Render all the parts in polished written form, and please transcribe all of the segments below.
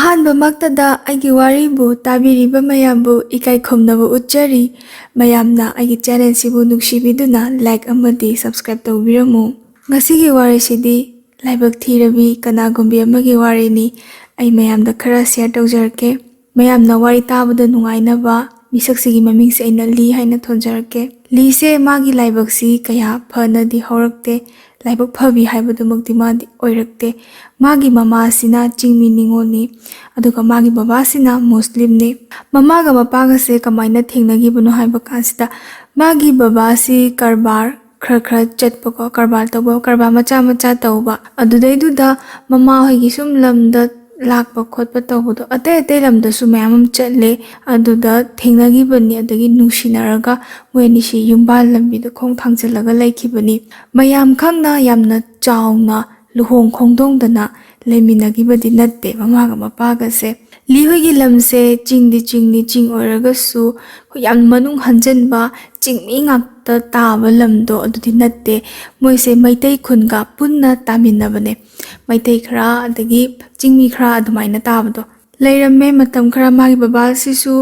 ꯑꯍꯥꯟꯕꯃꯛꯇꯗ ꯑꯩꯒꯤ ꯋꯥꯔꯤꯕꯨ ꯇꯥꯕꯤꯔꯤꯕ ꯃꯌꯥꯝꯕꯨ ꯏꯀꯥꯏ ꯈꯨꯝꯅꯕ ꯎꯠꯆꯔꯤ꯫ ꯃꯌꯥꯝꯅ ꯑꯩꯒꯤ ꯆꯦꯅꯦꯜꯁꯤꯕꯨ ꯅꯨꯡꯁꯤꯕꯤꯗꯨꯅ ꯂꯥꯏꯛ ꯑꯃꯗꯤ ꯁꯕꯁꯀ꯭ꯔꯥꯏꯕ ꯇꯧꯕꯤꯔꯝꯃꯨ꯫ ꯉꯁꯤꯒꯤ ꯋꯥꯔꯤꯁꯤꯗꯤ ꯂꯥꯏꯕꯛ ꯊꯤꯔꯕꯤ ꯀꯅꯥꯒꯨꯝꯕꯤ ꯑꯃꯒꯤ ꯋꯥꯔꯤꯅꯤ꯫ ꯑꯩ ꯃꯌꯥꯝꯗ ꯈꯔ ꯁꯦꯌꯔ ꯇꯧꯖꯔꯛꯀꯦ꯫ ꯃꯌꯥꯝꯅ ꯋꯥꯔꯤ ꯇꯥꯕꯗ ꯅꯨꯡꯉꯥꯏꯅꯕ ꯃꯤꯁꯛꯁꯤꯒꯤ ꯃꯃꯤꯡꯁꯦ ꯑꯩꯅ ꯂꯤ ꯍꯥꯏꯅ ꯊꯣꯟꯖꯔꯛꯀꯦ꯫ ꯂꯤꯁꯦ ꯃꯥꯒꯤ ꯂꯥꯏꯕꯛꯁꯤ ꯀꯌꯥ ꯐꯅꯗꯤ ꯍꯧꯔꯛꯇꯦ꯫ ꯂꯥꯏꯕꯛ ꯐꯕꯤ ꯍꯥꯏꯕꯗꯨꯃꯛꯇꯤ ꯃꯥꯗꯤ ꯑꯣꯏꯔꯛꯇꯦ꯫ ꯃꯥꯒꯤ ꯃꯃꯥꯁꯤꯅ ꯆꯤꯡꯃꯤ ꯅꯤꯉꯣꯜꯅꯤ, ꯑꯗꯨꯒ ꯃꯥꯒꯤ ꯕꯕꯥꯁꯤꯅ ꯃꯨꯁꯂꯤꯝꯅꯤ꯫ ꯃꯃꯥꯒ ꯃꯄꯥꯒꯁꯦ ꯀꯃꯥꯏꯅ ꯊꯦꯡꯅꯈꯤꯕꯅꯣ ꯍꯥꯏꯕ ꯀꯥꯟꯁꯤꯗ ꯃꯥꯒꯤ ꯕꯕꯥꯁꯤ ꯀꯔꯕꯥꯔ ꯈꯔ ꯆꯠꯄꯀꯣ, ꯀꯔꯕꯥꯔ ꯇꯧꯕ, ꯀꯔꯕꯥꯔ ꯃꯆꯥ ꯇꯧꯕ꯫ ꯑꯗꯨꯗꯩꯗꯨꯗ ꯃꯃꯥ ꯍꯣꯏꯒꯤ ꯁꯨꯝ ꯂꯝꯗ ꯂꯥꯛꯄ ꯈꯣꯠꯄ ꯇꯧꯕꯗꯣ ꯑꯇꯩ ꯂꯝꯗꯁꯨ ꯃꯌꯥꯝ ꯑꯃ ꯆꯠꯂꯦ꯫ ꯑꯗꯨꯗ ꯊꯦꯡꯅꯈꯤꯕꯅꯤ, ꯑꯗꯒꯤ ꯅꯨꯡꯁꯤꯅꯔꯒ ꯃꯣꯏ ꯑꯅꯤꯁꯤ ꯌꯨꯝꯕꯥꯜ ꯂꯝꯕꯤꯗ ꯈꯣꯡ ꯊꯥꯡꯖꯤꯜꯂꯒ ꯂꯩꯈꯤꯕꯅꯤ꯫ ꯃꯌꯥꯝ ꯈꯪꯅ ꯌꯥꯝꯅ ꯆꯥꯎꯅ ꯂꯨꯍꯣꯡ ꯈꯣꯡꯗꯣꯡꯗꯅ ꯂꯩꯃꯤꯟꯅꯈꯤꯕꯗꯤ ꯅꯠꯇꯦ ꯃꯃꯥꯒ ꯃꯄꯥꯒꯁꯦ꯫ ꯂꯤ ꯍꯣꯏꯒꯤ ꯂꯝꯁꯦ ꯆꯤꯡꯗꯤ ꯆꯤꯡꯅꯤ, ꯆꯤꯡ ꯑꯣꯏꯔꯒꯁꯨ ꯌꯥꯝ ꯃꯅꯨꯡ ꯍꯟꯖꯤꯟꯕ ꯆꯤꯡꯃꯤ ꯉꯥꯛꯇ ꯇꯥꯕ ꯂꯝꯗꯣ ꯑꯗꯨꯗꯤ ꯅꯠꯇꯦ꯫ ꯃꯣꯏꯁꯦ ꯃꯩꯇꯩ ꯈꯨꯟꯒ ꯄꯨꯟꯅ ꯇꯥꯃꯤꯟꯅꯕꯅꯦ꯫ ꯃꯩꯇꯩ ꯈꯔ ꯑꯗꯒꯤ ꯆꯤꯡꯃꯤꯈꯔ ꯑꯗꯨꯃꯥꯏꯅ ꯇꯥꯕꯗꯣ ꯂꯩꯔꯝꯃꯦ ꯃꯇꯝ ꯈꯔ꯫ ꯃꯥꯒꯤ ꯕꯕꯥꯁꯤꯁꯨ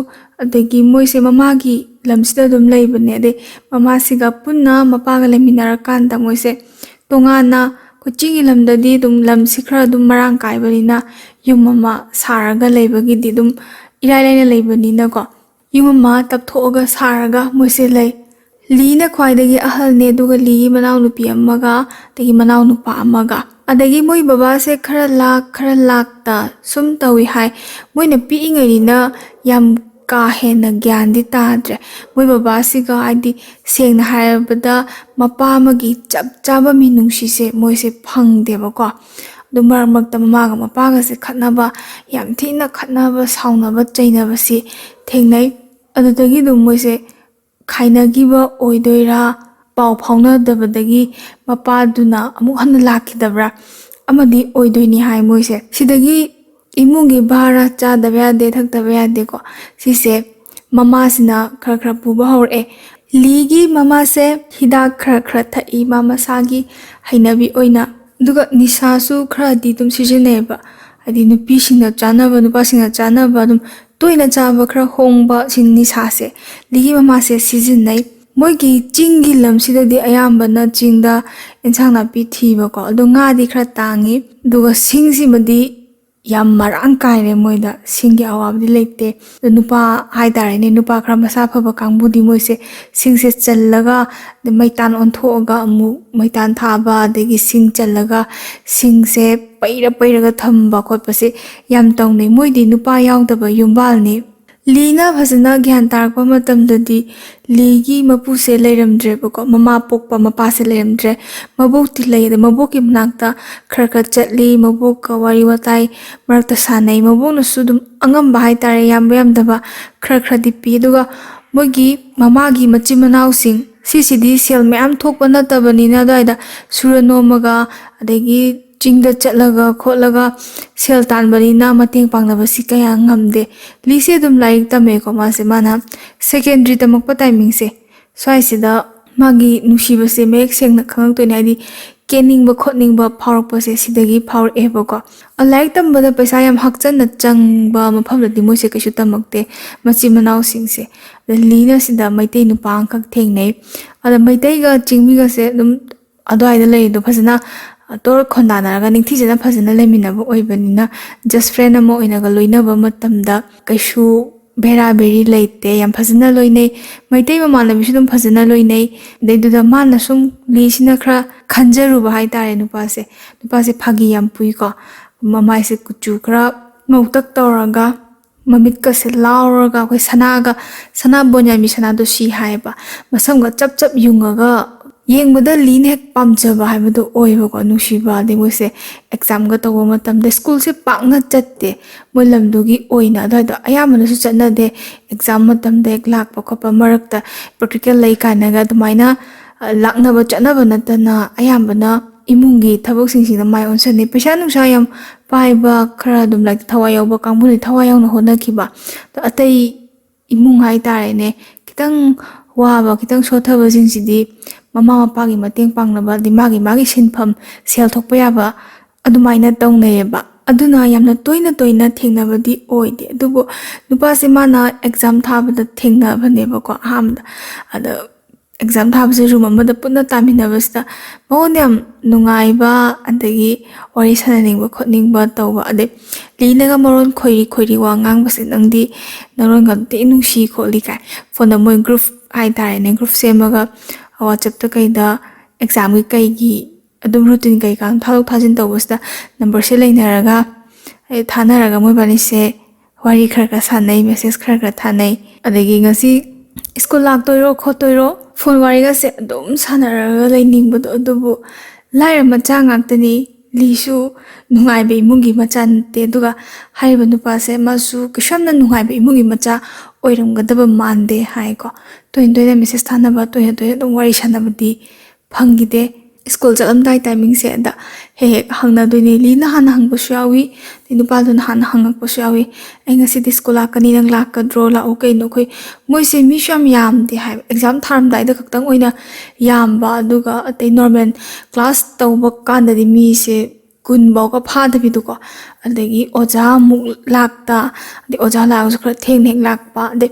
ꯑꯗꯒꯤ ꯃꯣꯏꯁꯦ ꯃꯃꯥꯒꯤ ꯂꯝꯁꯤꯗ ꯑꯗꯨꯝ ꯂꯩꯕꯅꯦ꯫ ꯑꯗꯩ ꯃꯃꯥꯁꯤꯒ ꯄꯨꯟꯅ ꯃꯄꯥꯒ ꯂꯩꯃꯤꯟꯅꯔꯀꯥꯟꯗ ꯃꯣꯏꯁꯦ ꯇꯣꯉꯥꯟꯅ ꯆꯤꯡꯒꯤ ꯂꯝꯗꯗꯤ ꯑꯗꯨꯝ ꯂꯝꯁꯤ ꯈꯔ ꯑꯗꯨꯝ ꯃꯔꯥꯡ ꯀꯥꯏꯕꯅꯤꯅ ꯌꯨꯝ ꯑꯃ ꯁꯥꯔꯒ ꯂꯩꯕꯒꯤꯗꯤ ꯑꯗꯨം ꯏꯔꯥꯏ ꯂꯥꯏꯅ ꯂꯩꯕꯅꯤꯅꯀꯣ ꯌꯨꯝ ꯑꯃ ꯇꯞꯊꯣꯛꯑꯒ ꯁꯥꯔꯒ ꯃꯣꯏꯁꯦ ꯂꯩ꯫ ꯂꯤꯅ ꯈ꯭ꯋꯥꯏꯗꯒꯤ ꯑꯍꯜꯅꯦ, ꯑꯗꯨꯒ ꯂꯤꯒꯤ ꯃꯅꯥꯎꯅꯨꯄꯤ ꯑꯃꯒ ꯑꯗꯒꯤ ꯃꯅꯥꯎꯅꯨꯄꯥ ꯑꯃꯒ꯫ ꯑꯗꯒꯤ ꯃꯣꯏ ꯕꯕꯥꯁꯦ ꯈꯔ ꯂꯥꯛꯇ ꯁꯨꯝ ꯇꯧꯏ ꯍꯥꯏ꯫ ꯃꯣꯏꯅ ꯄꯤꯛꯏꯉꯩꯅꯤꯅ ꯌꯥꯝ ꯀꯥ ꯍꯦꯟꯅ ꯒ꯭ꯌꯥꯟꯗꯤ ꯇꯥꯗ꯭ꯔꯦ꯫ ꯃꯣꯏ ꯕꯕꯥꯁꯤꯒ ꯍꯥꯏꯗꯤ ꯁꯦꯡꯅ ꯍꯥꯏꯔꯕꯗ ꯃꯄꯥ ꯑꯃꯒꯤ ꯆꯞ ꯆꯥꯕ ꯃꯤꯅꯨꯡꯁꯤꯁꯦ ꯃꯣꯏꯁꯦ ꯐꯪꯗꯦꯕꯀꯣ꯫ ꯑꯗꯨ ꯃꯔꯛ ꯃꯔꯛꯇ ꯃꯃꯥꯒ ꯃꯄꯥꯒꯁꯦ ꯈꯠꯅꯕ, ꯌꯥꯝ ꯊꯤꯅ ꯈꯠꯅꯕ, ꯁꯥꯎꯅꯕ, ꯆꯩꯅꯕꯁꯤ ꯊꯦꯡꯅꯩ꯫ ꯑꯗꯨꯗꯒꯤ ꯑꯗꯨꯝ ꯃꯣꯏꯁꯦ ꯈꯥꯏꯅꯈꯤꯕ ꯑꯣꯏꯗꯣꯏꯔꯥ, ꯄꯥꯎ ꯐꯥꯎꯅꯗꯕꯗꯒꯤ ꯃꯄꯥꯗꯨꯅ ꯑꯃꯨꯛ ꯍꯟꯅ ꯂꯥꯛꯈꯤꯗꯕ꯭ꯔꯥ ꯑꯃꯗꯤ ꯑꯣꯏꯗꯣꯏꯅꯤ ꯍꯥꯏ ꯃꯣꯏꯁꯦ꯫ ꯁꯤꯗꯒꯤ ꯏꯃꯨꯡꯒꯤ ꯚꯥꯔꯥ ꯆꯥꯗꯕ ꯌꯥꯗꯦ, ꯊꯛꯇꯕ ꯌꯥꯗꯦꯀꯣ꯫ ꯁꯤꯁꯦ ꯃꯃꯥꯁꯤꯅ ꯈꯔ ꯄꯨꯕ ꯍꯧꯔꯛꯑꯦ꯫ ꯂꯤꯒꯤ ꯃꯃꯥꯁꯦ ꯍꯤꯗꯥꯛ ꯈꯔ ꯊꯛꯏ ꯃꯥ ꯃꯁꯥꯒꯤ ꯍꯩꯅꯕꯤ ꯑꯣꯏꯅ, ꯑꯗꯨꯒ ꯅꯤꯁꯥꯁꯨ ꯈꯔꯗꯤ ꯑꯗꯨꯝ ꯁꯤꯖꯤꯟꯅꯩꯑꯕ꯫ ꯍꯥꯏꯗꯤ ꯅꯨꯄꯤꯁꯤꯡꯅ ꯆꯥꯅꯕ, ꯅꯨꯄꯥꯁꯤꯡꯅ ꯆꯥꯅꯕ ꯑꯗꯨꯝ ꯇꯣꯏꯅ ꯆꯥꯕ ꯈꯔ ꯍꯣꯡꯕ ꯅꯤꯁꯥꯁꯦ ꯂꯤꯒꯤ ꯃꯃꯥꯁꯦ ꯁꯤꯖꯤꯟꯅꯩ꯫ ꯃꯣꯏꯒꯤ ꯆꯤꯡꯒꯤ ꯂꯝꯁꯤꯗꯗꯤ ꯑꯌꯥꯝꯕꯅ ꯆꯤꯡꯗ ꯏꯟꯁꯥꯡ ꯅꯥꯄꯤ ꯊꯤꯕꯀꯣ, ꯑꯗꯣ ꯉꯥꯗꯤ ꯈꯔ ꯇꯥꯡꯉꯤ, ꯑꯗꯨꯒ ꯁꯤꯡꯁꯤꯃꯗꯤ ꯌꯥꯝ ꯃꯔꯥꯡ ꯀꯥꯏꯔꯦ ꯃꯣꯏꯗ, ꯁꯤꯡꯒꯤ ꯑꯋꯥꯕꯗꯤ ꯂꯩꯇꯦ꯫ ꯑꯗꯣ ꯅꯨꯄꯥ ꯍꯥꯏꯇꯥꯔꯦꯅꯦ, ꯅꯨꯄꯥ ꯈꯔ ꯃꯁꯥ ꯐꯕ ꯀꯥꯡꯕꯨꯗꯤ ꯃꯣꯏꯁꯦ ꯁꯤꯡꯁꯦ ꯆꯜꯂꯒ ꯃꯩꯇꯥꯟ ꯑꯣꯟꯊꯣꯛꯑꯒ ꯑꯃꯨꯛ ꯃꯩꯇꯥꯟ ꯊꯥꯕ, ꯑꯗꯒꯤ ꯁꯤꯡ ꯆꯜꯂꯒ ꯁꯤꯡꯁꯦ ꯄꯩꯔꯒ ꯊꯝꯕ ꯈꯣꯠꯄꯁꯦ ꯌꯥꯝ ꯇꯧꯅꯩ꯫ ꯃꯣꯏꯗꯤ ꯅꯨꯄꯥ ꯌꯥꯎꯗꯕ ꯌꯨꯝꯕꯥꯜꯅꯤ꯫ ꯂꯤꯅ ꯐꯖꯅ ꯒ꯭ꯌꯥꯟ ꯇꯥꯔꯛꯄ ꯃꯇꯝꯗꯗꯤ ꯂꯤꯒꯤ ꯃꯄꯨꯁꯦ ꯂꯩꯔꯝꯗ꯭ꯔꯦꯕꯀꯣ, ꯃꯃꯥ ꯄꯣꯛꯄ ꯃꯄꯥꯁꯦ ꯂꯩꯔꯝꯗ꯭ꯔꯦ꯫ ꯃꯕꯣꯛꯇꯤ ꯂꯩ, ꯑꯗ ꯃꯕꯣꯛꯀꯤ ꯃꯅꯥꯛꯇ ꯈꯔ ꯆꯠꯂꯤ, ꯃꯕꯣꯛꯀ ꯋꯥꯔꯤ ꯋꯥꯇꯥꯏ ꯃꯔꯛꯇ ꯁꯥꯟꯅꯩ꯫ ꯃꯕꯣꯛꯅꯁꯨ ꯑꯗꯨꯝ ꯑꯉꯝꯕ ꯍꯥꯏꯇꯥꯔꯦ, ꯌꯥꯝꯕ ꯌꯥꯝꯗꯕ ꯈꯔꯗꯤ ꯄꯤ꯫ ꯑꯗꯨꯒ ꯃꯣꯏꯒꯤ ꯃꯃꯥꯒꯤ ꯃꯆꯤꯟ ꯃꯅꯥꯎꯁꯤꯡ ꯁꯤꯁꯤꯗꯤ ꯁꯦꯜ ꯃꯌꯥꯝ ꯊꯣꯛꯄ ꯅꯠꯇꯕꯅꯤꯅ ꯑꯗꯨꯋꯥꯏꯗ ꯁꯨꯔ ꯅꯣꯝꯃꯒ ꯑꯗꯒꯤ ꯆꯤꯡꯗ ꯆꯠꯂꯒ ꯈꯣꯠꯂꯒ ꯁꯦꯜ ꯇꯥꯟꯕꯅꯤꯅ ꯃꯇꯦꯡ ꯄꯥꯡꯅꯕꯁꯤ ꯀꯌꯥ ꯉꯝꯗꯦ꯫ ꯂꯤꯁꯦ ꯑꯗꯨꯝ ꯂꯥꯏꯔꯤꯛ ꯇꯝꯃꯦꯀꯣ ꯃꯥꯁꯦ꯫ ꯃꯥꯅ ꯁꯦꯀꯦꯟꯗꯔꯤ ꯇꯝꯃꯛꯄ ꯇꯥꯏꯃꯤꯡꯁꯦ ꯁ꯭ꯋꯥꯏꯁꯤꯗ ꯃꯥꯒꯤ ꯅꯨꯡꯁꯤꯕꯁꯦ ꯃꯌꯦꯛ ꯁꯦꯡꯅ ꯈꯪꯉꯛꯇꯣꯏꯅꯦ꯫ ꯍꯥꯏꯗꯤ ꯀꯦꯅꯤꯡꯕ ꯈꯣꯠꯅꯤꯡꯕ ꯐꯥꯎꯔꯛꯄꯁꯦ ꯁꯤꯗꯒꯤ ꯐꯥꯎꯔꯛꯑꯦꯕꯀꯣ꯫ ꯂꯥꯏꯔꯤꯛ ꯇꯝꯕꯗ ꯄꯩꯁꯥ ꯌꯥꯝ ꯍꯛꯆꯟꯅ ꯆꯪꯕ ꯃꯐꯝꯗꯗꯤ ꯃꯣꯏꯁꯦ ꯀꯩꯁꯨ ꯇꯝꯃꯛꯇꯦ ꯃꯆꯤꯟ ꯃꯅꯥꯎꯁꯤꯡꯁꯦ꯫ ꯑꯗ ꯂꯤꯅ ꯁꯤꯗ ꯃꯩꯇꯩ ꯅꯨꯄꯥ ꯑꯃꯈꯛ ꯊꯦꯡꯅꯩ꯫ ꯑꯗ ꯃꯩꯇꯩꯒ ꯆꯤꯡꯃꯤꯒꯁꯦ ꯑꯗꯨꯝ ꯑꯗꯨꯋꯥꯏꯗ ꯂꯩꯔꯤꯗꯣ ꯐꯖꯅ ꯇꯣꯔ ꯈꯣꯟꯗꯥꯅꯔꯒ ꯅꯤꯡꯊꯤꯖꯅ ꯐꯖꯅ ꯂꯩꯃꯤꯟꯅꯕ ꯑꯣꯏꯕꯅꯤꯅ ꯖꯁ ꯐ꯭ꯔꯦꯟ ꯑꯃ ꯑꯣꯏꯅꯒ ꯂꯣꯏꯅꯕ ꯃꯇꯝꯗ ꯀꯩꯁꯨ ꯚꯦꯔꯥ ꯚꯦꯔꯤ ꯂꯩꯇꯦ, ꯌꯥꯝ ꯐꯖꯅ ꯂꯣꯏꯅꯩ꯫ ꯃꯩꯇꯩ ꯃꯃꯥꯟꯅꯕꯤꯁꯨ ꯑꯗꯨꯝ ꯐꯖꯅ ꯂꯣꯏꯅꯩ꯫ ꯑꯗꯩꯗꯨꯗ ꯃꯥꯅ ꯁꯨꯝ ꯂꯤꯁꯤꯅ ꯈꯔ ꯈꯟꯖꯔꯨꯕ ꯍꯥꯏꯇꯥꯔꯦ ꯅꯨꯄꯥꯁꯦ ꯐꯥꯒꯤ ꯌꯥꯝ ꯄꯨꯏꯀꯣ꯫ ꯃꯃꯥꯏꯁꯦ ꯀꯨꯆꯨ ꯈꯔ ꯉꯧꯇꯛ ꯇꯧꯔꯒ ꯃꯃꯤꯠꯀꯁꯦ ꯂꯥꯎꯔꯒ ꯑꯩꯈꯣꯏ ꯁꯅꯥꯕꯣꯟ ꯌꯥꯏꯕꯤ ꯁꯅꯥꯗꯣ ꯁꯤ ꯍꯥꯏꯌꯦꯕ, ꯃꯁꯝꯒ ꯆꯞ ꯌꯨꯡꯉꯒ ꯌꯦꯡꯕꯗ ꯂꯤꯅ ꯍꯦꯛ ꯄꯥꯝꯖꯕ ꯍꯥꯏꯕꯗꯣ ꯑꯣꯏꯕꯀꯣ, ꯅꯨꯡꯁꯤꯕ꯫ ꯑꯗꯩ ꯃꯣꯏꯁꯦ ꯑꯦꯛꯖꯥꯝꯒ ꯇꯧꯕ ꯃꯇꯝꯗ ꯁ꯭ꯀꯨꯜꯁꯦ ꯄꯥꯛꯅ ꯆꯠꯇꯦ ꯃꯣꯏ ꯂꯝꯗꯨꯒꯤ ꯑꯣꯏꯅ, ꯑꯗꯨꯋꯥꯏꯗꯣ ꯑꯌꯥꯝꯕꯅꯁꯨ ꯆꯠꯅꯗꯦ꯫ ꯑꯦꯛꯖꯥꯝ ꯃꯇꯝꯗ ꯍꯦꯛ ꯂꯥꯛꯄ ꯈꯣꯠꯄ, ꯃꯔꯛꯇ ꯄ꯭ꯔꯦꯛꯇꯤꯀꯦꯜ ꯂꯩ ꯀꯥꯏꯅꯒ ꯑꯗꯨꯃꯥꯏꯅ ꯂꯥꯛꯅꯕ ꯆꯠꯅꯕ ꯅꯠꯇꯅ ꯑꯌꯥꯝꯕꯅ ꯏꯃꯨꯡꯒꯤ ꯊꯕꯛꯁꯤꯡꯁꯤꯗ ꯃꯥꯏ ꯑꯣꯟꯁꯤꯟꯅꯩ꯫ ꯄꯩꯁꯥ ꯅꯨꯡꯁꯥ ꯌꯥꯝ ꯄꯥꯏꯕ ꯈꯔ ꯑꯗꯨꯝ ꯂꯥꯏꯔꯤꯛꯇ ꯊꯋꯥꯏ ꯌꯥꯎꯕ ꯀꯥꯡꯕꯨꯅꯤ ꯊꯋꯥꯏ ꯌꯥꯎꯅ ꯍꯣꯠꯅꯈꯤꯕ꯫ ꯑꯇꯩ ꯏꯃꯨꯡ ꯍꯥꯏꯇꯥꯔꯦꯅꯦ ꯈꯤꯇꯪ ꯋꯥꯕ, ꯈꯤꯇꯪ ꯁꯣꯠꯊꯕꯁꯤꯡꯁꯤꯗꯤ ꯃꯃꯥ ꯃꯄꯥꯒꯤ ꯃꯇꯦꯡ ꯄꯥꯡꯅꯕ, ꯑꯗꯩ ꯃꯥꯒꯤ ꯁꯤꯟꯐꯝ ꯁꯦꯜ ꯊꯣꯛꯄ ꯌꯥꯕ ꯑꯗꯨꯃꯥꯏꯅ ꯇꯧꯅꯩꯌꯦꯕ꯫ aduna yamna toina thengnabadi oide adubu nupase mana exam thabada thengnabaneba ko ahamda ada exam thabase room amada punna taminabasta mawonyam nungaiba adagi wari sananingba khotningba tawba ade linaga maron khoiri wa ngangbase nangdi naron gante nungsi kholi kai phone moi group ai tare ne group semaga WhatsApp ta kaida exam gi adum routine kai kang thalok thajin tawbasta number se leinaraga ai thanaraga moi bani se wari khara sanai message khara thanai adagi ngasi school lak toiro khotoiro phone wari ga se adum sanaraga lainingbado adubu laira macha ngaktani lisu nungai be imungi macha te duga haiba nupa se masu kishamna nungai be imungi macha oiramgadaba mande hai ko toin message thanaba toin dum wari sanabadi phangide school jalamdai timing se da he hangna doini lina hana hang busyawi tinu palun hana hangak busyawi enga si school akani nang lak ka draw la okay no khoi moi se mi sham yam de hai exam tharam dai da khaktang oina yam ba duga atei normal class tawba kan da mi se kun baw ka pha da bi du ko adegi oja muk lakta de oja la so khra theng lak pa de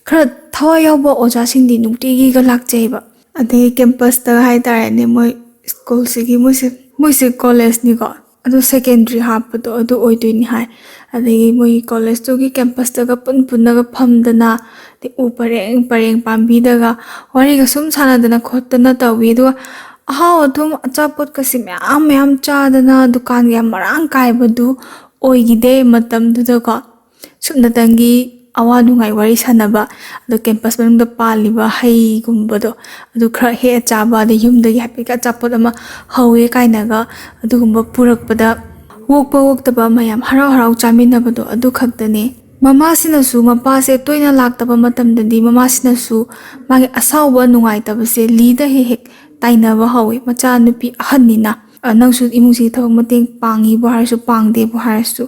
khra thawa yaw ba oja sing di nungti gi ga lak chei ba adegi campus ta hai tare ne moi school sigi moise college ni ko adu secondary hap to adu oidui ni hai adegi moi college to gi campus ta ga punna ga phamdana de pareng pambi daga wari ga sum sana dana khotna tawi do how adum achapot ka sim am chadana dukan ga marang kai badu oigide matam du da ko sumna tangi awa nungai wari sanaba adu campus manung da paliba hai gumbado adu khra he chaba de yum da happy ka chapot ama hawe kaina ga adu gumba purak pada wok taba mayam harau chaminabado adu khaktane mama sinasu mapa se toina laktaba matam dadi mama sinasu magi asawba nungai tabase lida he tainaba hawe macha nupi ahanina nangsu imungsi thawak mateng pangi bo harasu pangde bo harasu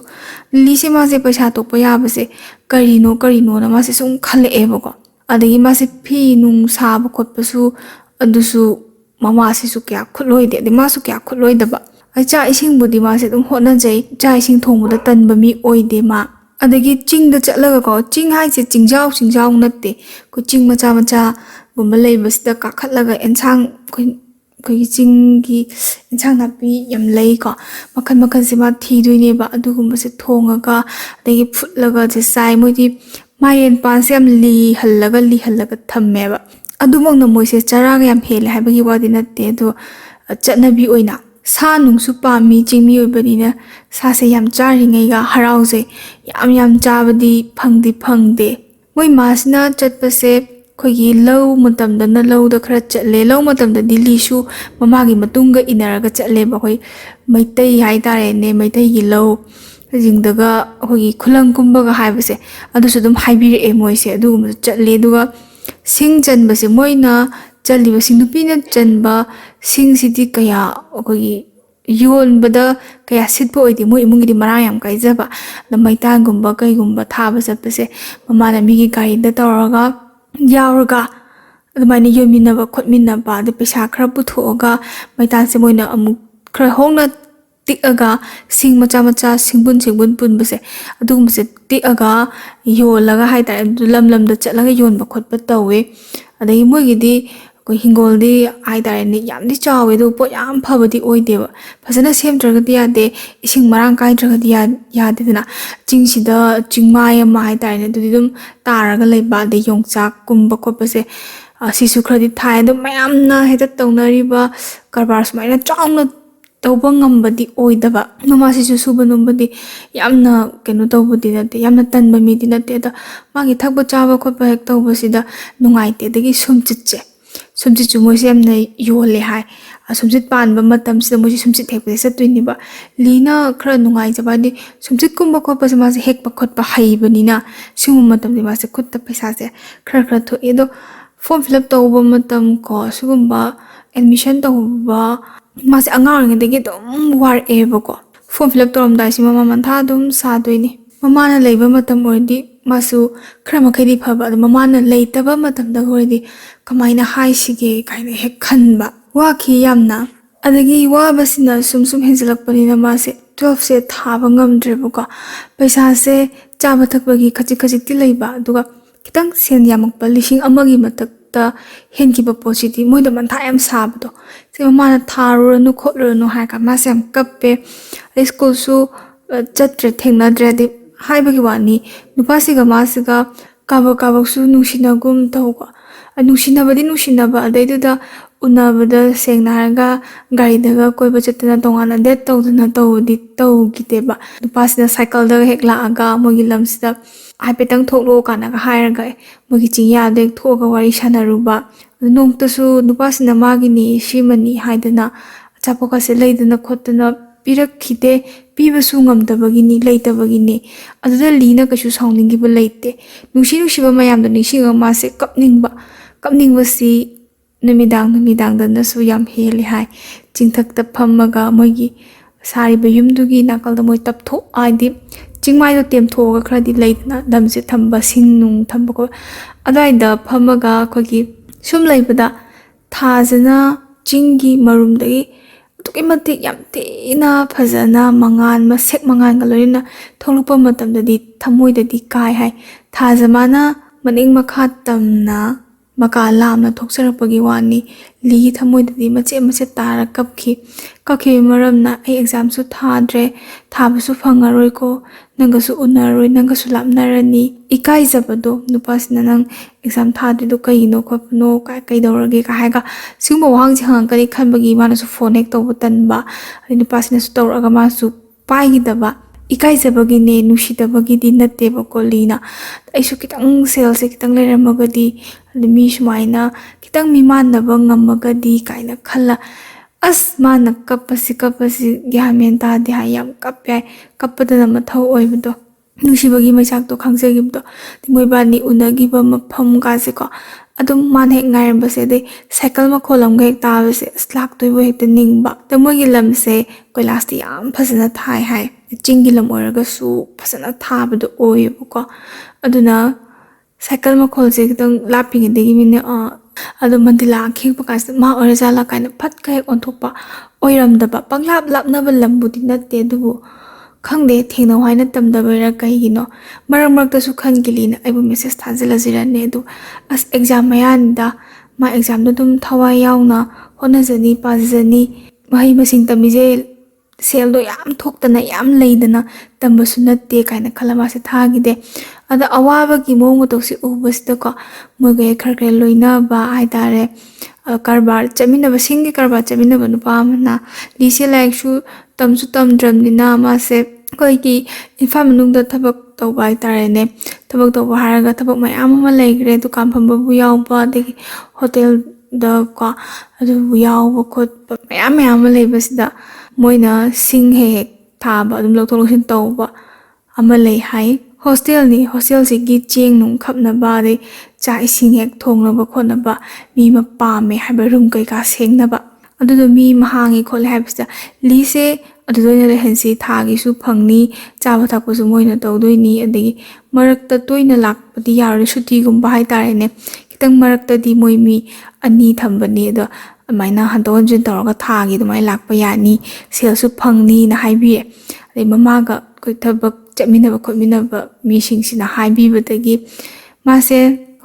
li se ma se paisa tokpa yabase karino na ma se sum khale ebo ko adagi ma se phi nung sab khotpasu adusu mama se su kya khuloi de ma su kya khuloi daba ai cha ising budi ma se dum hotna jai cha ising thongbuda tanba mi oide ma adagi ching da chatlaga ko ching hai se chingjau natte ko ching macha gumba leibasida ka khatlaga ensang ko chinggi ensang napi yam lei ko makhan se ma thi duine ba adugumba se thongaga adagi phutlaga je sai modi mayen pan se am li hallaga thamme ba adumang na moise charaga yam hele habagi wadi natte do chatnabi oina sa nungsu pami chingmi oibanina sa se yam chari ngai ga harause yam chabadi phangde moi masna chatpase khogi low matam da na low da khara chatle low matam da dili su mama gi matunga inaraga chatle ba khoi maitai hai tare ne maitai gi low jing daga khogi khulang kumba ga haibase adu su dum haibir e moise adu chatle duga sing chan base moina chali ba sindupi na chan ba sing siti kaya khogi yon bada kaya sitpo oidi mo imungi di marayam kai jaba na maitan gumba kai gumba thaba sapase mama na migi gari da tawraga yauraga adumani yominaba khotminaba de pesa khara puthoga maitan se moina amuk khara hongna tikaga sing macha singbun pun base adum se tikaga yolaga haita lam da chatlaga yonba khotpa tawe adai mogi di ko hingol di haita ni yamdi chawe do po yam phabadi oideba phasana semtraga dia de ising marang kai traga dia ya de na chingsida chingmaya ma haita ni dum taraga leiba de yongchak kumba khopase sisu khradi thai do mayamna heta tawnariba karbar smaina changna tawba ngambadi oidaba mama sisu suba numbadi yamna kenu tawbudi nate yamna tanba mi di nate da magi thakba chaba khotpa hek tawbasida nungaite dagi sumchit chu moi sem na yole hai sumchit pan ba matam se moi sumchit hekpe sa tuini ba lina khra nungai jaba di sumchit kumba khotpa se ma se hek pa khotpa hai bani na simu matam di ma se khutta paisa se khra tho edo form fill up tawba matam ko sugumba admission tawba ma se angang nge degi dum war eba ko form fill up torom dai si mama man tha dum sa doini mama na leiba matam ordi masu khra makhedi phaba mama na leitaba matam da ordi kamaina hai sige kaina hek khanba wa khi yamna adagi wa basina sum henjalak pani na ma se 12ꯁꯦ ꯊꯥꯕ ꯉꯝꯗ꯭ꯔꯦꯕꯀꯣ ꯄꯩꯁꯥꯁꯦ ꯆꯥꯕ ꯊꯛꯄꯒꯤ ꯈꯖꯤꯛꯇꯤ ꯂꯩꯕ ꯑꯗꯨꯒ ꯈꯤꯇꯪ ꯁꯦꯟ ꯌꯥꯝꯃꯛꯄ 1,000ꯒꯤ ꯃꯊꯛꯇ ꯍꯦꯟꯈꯤꯕ ꯄꯣꯠꯁꯤꯗꯤ ꯃꯣꯏꯗ ꯃꯟꯊꯥ ꯌꯥꯝ ꯁꯥꯕꯗꯣ ꯁꯤ ꯃꯃꯥꯅ ꯊꯥꯔꯨꯔꯅꯨ ꯈꯣꯠꯂꯨꯔꯅꯨ ꯍꯥꯏꯔꯒ ꯃꯥꯁꯦ ꯌꯥꯝ ꯀꯞꯄꯦ ꯑꯗꯩ ꯁ꯭ꯀꯨꯜꯁꯨ ꯆꯠꯇ꯭ꯔꯦ ꯊꯦꯡꯅꯗ꯭ꯔꯦ ꯑꯗꯩ ꯍꯥꯏꯕꯒꯤ ꯋꯥꯅꯤ ꯅꯨꯄꯥꯁꯤꯒ ꯃꯥꯁꯤꯒ ꯀꯥꯕꯛꯁꯨ ꯅꯨꯡꯁꯤꯅꯒꯨꯝ ꯇꯧꯀꯣ ꯅꯨꯡꯁꯤꯅꯕꯗꯤ ꯅꯨꯡꯁꯤꯅꯕ ꯑꯗꯩꯗꯨꯗ ꯎꯅꯕꯗ ꯁꯦꯡꯅ ꯍꯥꯏꯔꯒ ꯒꯥꯔꯤꯗꯒ ꯀꯣꯏꯕ ꯆꯠꯇꯅ ꯇꯣꯉꯥꯟꯅ ꯗꯦꯠ ꯇꯧꯗꯅ ꯇꯧꯈꯤꯗꯦꯕ ꯅꯨꯄꯥꯁꯤꯅ ꯁꯥꯏꯀꯜꯗꯒ ꯍꯦꯛ ꯂꯥꯛꯑꯒ ꯃꯣꯏꯒꯤ ꯂꯝꯁꯤꯗ ꯍꯥꯏꯐꯦꯠꯇꯪ ꯊꯣꯛꯂꯛꯑꯣ ꯀꯥꯟꯅꯒ ꯍꯥꯏꯔꯒ ꯃꯣꯏꯒꯤ ꯆꯤꯡꯌꯥꯗ ꯍꯦꯛ ꯊꯣꯛꯑꯒ ꯋꯥꯔꯤ ꯁꯥꯟꯅꯔꯨꯕ ꯅꯣꯡꯃꯇꯁꯨ ꯅꯨꯄꯥꯁꯤꯅ ꯃꯥꯒꯤꯅꯤ ꯁꯤꯃꯅꯤ ꯍꯥꯏꯗꯅ ꯑꯆꯥꯄꯣꯠꯀꯁꯦ ꯂꯩꯗꯅ ꯈꯣꯠꯇꯅ ꯄꯤꯔꯛꯈꯤꯗꯦ ꯄꯤꯕꯁꯨ ꯉꯝꯗꯕꯒꯤꯅꯤ ꯂꯩꯇꯕꯒꯤꯅꯤ ꯑꯗꯨꯗ ꯂꯤꯅ ꯀꯩꯁꯨ ꯁꯥꯎꯅꯤꯡꯈꯤꯕ ꯂꯩꯇꯦ ꯅꯨꯡꯁꯤꯕ ꯃꯌꯥꯝꯗꯣ ꯅꯤꯡꯁꯤꯡꯉꯒ ꯃꯥꯁꯦ ꯀꯞꯅꯤꯡꯕꯁꯤ ꯅꯨꯃꯤꯗꯥꯡꯗꯅꯁꯨ ꯌꯥꯝ ꯍꯦꯜꯂꯤ ꯍꯥꯏ ꯆꯤꯡꯊꯛꯇ ꯐꯝꯃꯒ ꯃꯣꯏꯒꯤ ꯁꯥꯔꯤꯕ ꯌꯨꯝꯗꯨꯒꯤ ꯅꯥꯀꯜꯗ ꯃꯣꯏ ꯍꯥꯏꯗꯤ ꯆꯤꯡꯃꯥꯏꯗꯣ ꯇꯦꯝꯊꯣꯛꯑꯒ ꯈꯔꯗꯤ ꯂꯩꯗꯅ ꯂꯝꯁꯦ ꯊꯝꯕ ꯁꯤꯡ ꯅꯨꯡ ꯊꯝꯕ ꯈꯣꯠꯄ ꯑꯗꯨꯋꯥꯏꯗ ꯐꯝꯃꯒ ꯑꯩꯈꯣꯏꯒꯤ ꯁꯨꯝ ꯂꯩꯕꯗ ꯊꯥꯁꯤꯅ ꯆꯤꯡꯒꯤ ꯃꯔꯨꯝꯗꯒꯤ ꯑꯗꯨꯛꯀꯤ ꯃꯇꯤꯛ ꯌꯥꯝ ꯊꯤꯅ ꯐꯖꯅ ꯃꯁꯦꯛ ꯃꯉꯥꯟꯒ ꯂꯣꯏꯅꯅ ꯊꯣꯛꯂꯛꯄ ꯃꯇꯝꯗꯗꯤ ꯊꯃꯣꯏꯗꯗꯤ ꯀꯥꯏ ꯍꯥꯏ ꯊꯥꯁꯦ ꯃꯥꯅ ꯃꯅꯤꯡ ꯃꯈꯥ ꯇꯝꯅ ꯃꯀꯥ ꯂꯥꯝꯅ ꯊꯣꯛꯆꯔꯛꯄꯒꯤ ꯋꯥꯅꯤ ꯂꯤꯒꯤ ꯊꯃꯣꯏꯗꯗꯤ ꯃꯆꯦꯠ ꯇꯥꯔ ꯀꯞꯈꯤꯕ ꯃꯔꯝꯅ ꯑꯩ ꯑꯦꯛꯖꯥꯝꯁꯨ ꯊꯥꯗ꯭ꯔꯦ ꯊꯥꯕꯁꯨ ꯐꯪꯉꯔꯣꯏꯀꯣ ꯅꯪꯒꯁꯨ ꯎꯅꯔꯣꯏ ꯅꯪꯒꯁꯨ ꯂꯥꯞꯅꯔꯅꯤ ꯏꯀꯥꯏꯖꯕꯗꯣ ꯅꯨꯄꯥꯁꯤꯅ ꯅꯪ ꯑꯦꯛꯖꯥꯝ ꯊꯥꯗ꯭ꯔꯤꯗꯣ ꯀꯩꯒꯤꯅꯣ ꯈꯣꯠꯄꯅꯣ ꯀꯩꯗꯧꯔꯒꯦ ꯍꯥꯏꯔꯒ ꯁꯤꯒꯨꯝꯕ ꯋꯥꯍꯪꯁꯦ ꯍꯪꯉꯛꯀꯅꯤ ꯈꯟꯕꯒꯤ ꯃꯥꯅꯁꯨ ꯐꯣꯟ ꯍꯦꯛ ꯇꯧꯕ ꯇꯟꯕ ꯑꯗꯩ ꯅꯨꯄꯥꯁꯤꯅꯁꯨ ꯇꯧꯔꯛꯑꯒ ꯃꯥꯁꯨ パイギꯗꯕ ꯏꯀꯥꯏꯖꯕꯒꯤꯅꯦ ꯅꯨꯡꯁꯤꯗꯕꯒꯤꯗꯤ ꯅꯠꯇꯦꯕꯀꯣ ꯂꯤꯅ ꯑꯩꯁꯨ ꯈꯤꯇꯪ ꯁꯦꯜꯁꯦ ꯈꯤꯇꯪ ꯂꯩꯔꯝꯃꯒꯗꯤ ꯃꯤ ꯁꯨꯃꯥꯏꯅ ꯈꯤꯇꯪ ꯃꯤꯃꯥꯟꯅꯕ ꯉꯝꯃꯒꯗꯤ ꯀꯥꯏꯅ ꯈꯜꯂ ꯑꯁ ꯃꯥꯅ ꯀꯞꯄꯁꯤ ꯒ꯭ꯌꯥꯟ ꯃꯦꯟ ꯇꯥꯗꯦ ꯍꯥꯏ ꯌꯥꯝ ꯀꯞꯄꯦ ꯍꯥꯏ ꯀꯞꯄꯗꯅ ꯃꯊꯧ ꯑꯣꯏꯕꯗꯣ ꯅꯨꯡꯁꯤꯕꯒꯤ ꯃꯩꯆꯥꯛꯇꯣ ꯈꯪꯖꯈꯤꯕꯗꯣ ꯃꯣꯏꯕꯥꯅꯤ ꯎꯅꯈꯤꯕ ꯃꯐꯝꯒꯥꯁꯦꯀꯣ ꯑꯗꯨꯝ ꯃꯥꯅ ꯍꯦꯛ ꯉꯥꯏꯔꯝꯕꯁꯦ ꯑꯗꯩ ꯁꯥꯏꯀꯜ ꯃꯈꯣꯜ ꯑꯃꯒ ꯍꯦꯛ ꯇꯥꯕꯁꯦ ꯑꯁ ꯂꯥꯛꯇꯣꯏꯕ ꯍꯦꯛꯇ ꯅꯤꯡꯕ ꯑꯗꯣ ꯃꯣꯏꯒꯤ ꯂꯝꯁꯦ ꯀꯣꯏꯂꯥꯁꯇꯤ ꯌꯥꯝ ꯐꯖꯅ ꯊꯥꯏ ꯍꯥꯏ ꯆꯤꯡꯒꯤ ꯂꯝ ꯑꯣꯏꯔꯒꯁꯨ ꯐꯖꯅ ꯊꯥꯕꯗꯣ ꯑꯣꯏꯌꯦꯕꯀꯣ ꯑꯗꯨꯅ ꯁꯥꯏꯀꯜ ꯃꯈꯣꯜꯁꯦ ꯈꯤꯇꯪ ꯂꯥꯞꯄꯤꯉꯩꯗꯒꯤ ꯃꯤꯅ ꯑꯗꯣ ꯃꯟꯗꯤꯂꯥ ꯈꯦꯡꯄ ꯀꯥꯟꯁꯤꯗ ꯃꯥ ꯑꯣꯏꯔꯖꯥꯠꯂꯥ ꯀꯥꯏꯅ ꯐꯠꯀ ꯍꯦꯛ ꯑꯣꯟꯊꯣꯛꯄ ꯑꯣꯏꯔꯝꯗꯕ ꯂꯥꯞꯅꯕ ꯂꯝꯕꯨꯗꯤ ꯅꯠꯇꯦ ꯑꯗꯨꯕꯨ ꯈꯪꯗꯦ ꯊꯦꯡꯅꯧ ꯍꯥꯏꯅ ꯇꯝꯗꯕꯩꯔꯥ ꯀꯩꯒꯤꯅꯣ ꯃꯔꯛꯇꯁꯨ ꯈꯟꯈꯤꯂꯤꯅ ꯑꯩꯕꯨ ꯃꯦꯁꯦꯁ ꯊꯥꯖꯤꯜꯂꯁꯤꯔꯅꯦ ꯑꯗꯨ ꯑꯁ ꯑꯦꯛꯖꯥꯝ ꯃꯌꯥꯅꯤꯗ ꯃꯥ ꯑꯦꯛꯖꯥꯝꯗꯣ ꯑꯗꯨꯝ ꯊꯋꯥꯏ ꯌꯥꯎꯅ ꯍꯣꯠꯅꯖꯅꯤ ꯄꯥꯖꯅꯤ ꯃꯍꯩ ꯃꯁꯤꯡ ꯇꯝꯃꯤꯁꯦ ꯁꯦꯜꯗꯣ ꯌꯥꯝ ꯊꯣꯛꯇꯅ ꯌꯥꯝ ꯂꯩꯗꯅ ꯇꯝꯕꯁꯨ ꯅꯠꯇꯦ ꯀꯥꯏꯅ ꯈꯜꯂ ꯃꯥꯁꯦ ꯊꯥꯈꯤꯗꯦ ꯑꯗ ꯑꯋꯥꯕꯒꯤ ꯃꯑꯣꯡ ꯃꯇꯧꯁꯦ ꯎꯕꯁꯤꯗꯀꯣ ꯃꯣꯏꯒ ꯈꯔ ꯂꯣꯏꯅꯕ ꯍꯥꯏꯇꯥꯔꯦ ꯁꯤꯡꯒꯤ ꯀꯔꯕꯥꯔ ꯆꯠꯃꯤꯟꯅꯕ ꯅꯨꯄꯥ ꯑꯃꯅ ꯂꯤꯁꯦ ꯂꯥꯏꯔꯤꯛꯁꯨ ꯇꯝꯁꯨ ꯇꯝꯗ꯭ꯔꯕꯅꯤꯅ ꯃꯥꯁꯦ ꯑꯩꯈꯣꯏꯒꯤ ꯏꯝꯐꯥꯜ ꯃꯅꯨꯡꯗ ꯊꯕꯛ ꯇꯧꯕ ꯍꯥꯏꯇꯥꯔꯦꯅꯦ ꯊꯕꯛ ꯇꯧꯕ ꯍꯥꯏꯔꯒ ꯊꯕꯛ ꯃꯌꯥꯝ ꯑꯃ ꯂꯩꯈ꯭ꯔꯦ ꯗꯨꯀꯥꯟ ꯐꯝꯕꯕꯨ ꯌꯥꯎꯕ ꯑꯗꯒꯤ ꯍꯣꯇꯦꯜꯗꯀꯣ ꯑꯗꯨꯕꯨ ꯌꯥꯎꯕ ꯈꯣꯠꯄ ꯃꯌꯥꯝ ꯑꯃ ꯂꯩꯕꯁꯤꯗ ꯃꯣꯏꯅ ꯁꯤꯡ ꯍꯦꯛ ꯊꯥꯕ ꯑꯗꯨꯝ ꯂꯧꯊꯣꯛ ꯂꯧꯁꯤꯟ ꯇꯧꯕ ꯑꯃ ꯂꯩ ꯍꯥꯏ ꯍꯣꯁꯇꯦꯜꯁꯤꯒꯤ ꯆꯦꯡ ꯅꯨꯡ ꯈꯞꯅꯕ ꯑꯗꯩ ꯆꯥꯛ ꯏꯁꯤꯡ ꯍꯦꯛ ꯊꯣꯡꯅꯕ ꯈꯣꯠꯅꯕ ꯃꯤ ꯑꯃ ꯄꯥꯝꯃꯦ ꯍꯥꯏꯕ ꯔꯨꯝ ꯀꯩꯀꯥ ꯁꯦꯡꯅꯕ ꯑꯗꯨꯗꯣ ꯃꯤ ꯑꯃ ꯍꯥꯡꯉꯤ ꯈꯣꯠꯂꯦ ꯍꯥꯏꯕꯁꯤꯗ ꯂꯤꯁꯦ ꯑꯗꯨꯗ ꯑꯣꯏꯅ ꯂꯩꯍꯟꯁꯤ ꯊꯥꯒꯤꯁꯨ ꯐꯪꯅꯤ ꯆꯥꯕ ꯊꯛꯄꯁꯨ ꯃꯣꯏꯅ ꯇꯧꯗꯣꯏꯅꯤ ꯑꯗꯒꯤ ꯃꯔꯛꯇ ꯇꯣꯏꯅ ꯂꯥꯛꯄꯗꯤ ꯌꯥꯔꯣꯏ ꯁꯨꯇꯤꯒꯨꯝꯕ ꯍꯥꯏꯇꯥꯔꯦꯅꯦ ꯈꯤꯇꯪ ꯃꯔꯛꯇꯗꯤ ꯃꯣꯏ ꯃꯤ 2 ꯊꯝꯕꯅꯤ ꯑꯗꯣ ꯑꯗꯨꯃꯥꯏꯅ ꯍꯟꯗꯣꯛ ꯍꯟꯖꯤꯟ ꯇꯧꯔꯒ ꯊꯥꯒꯤ ꯑꯗꯨꯃꯥꯏꯅ ꯂꯥꯛꯄ ꯌꯥꯅꯤ ꯁꯦꯜꯁꯨ ꯐꯪꯅꯤꯅ ꯍꯥꯏꯕꯤꯌꯦ ꯑꯗꯩ ꯃꯃꯥꯒ ꯑꯩꯈꯣই ꯊꯕꯛ ꯆꯠꯃꯤꯟꯅꯕ ꯈꯣꯠꯃꯤꯟꯅꯕ ꯃꯤꯁꯤꯡꯁꯤꯅ ꯍꯥꯏꯕꯤꯕꯗꯒꯤ ꯃꯥꯁꯦ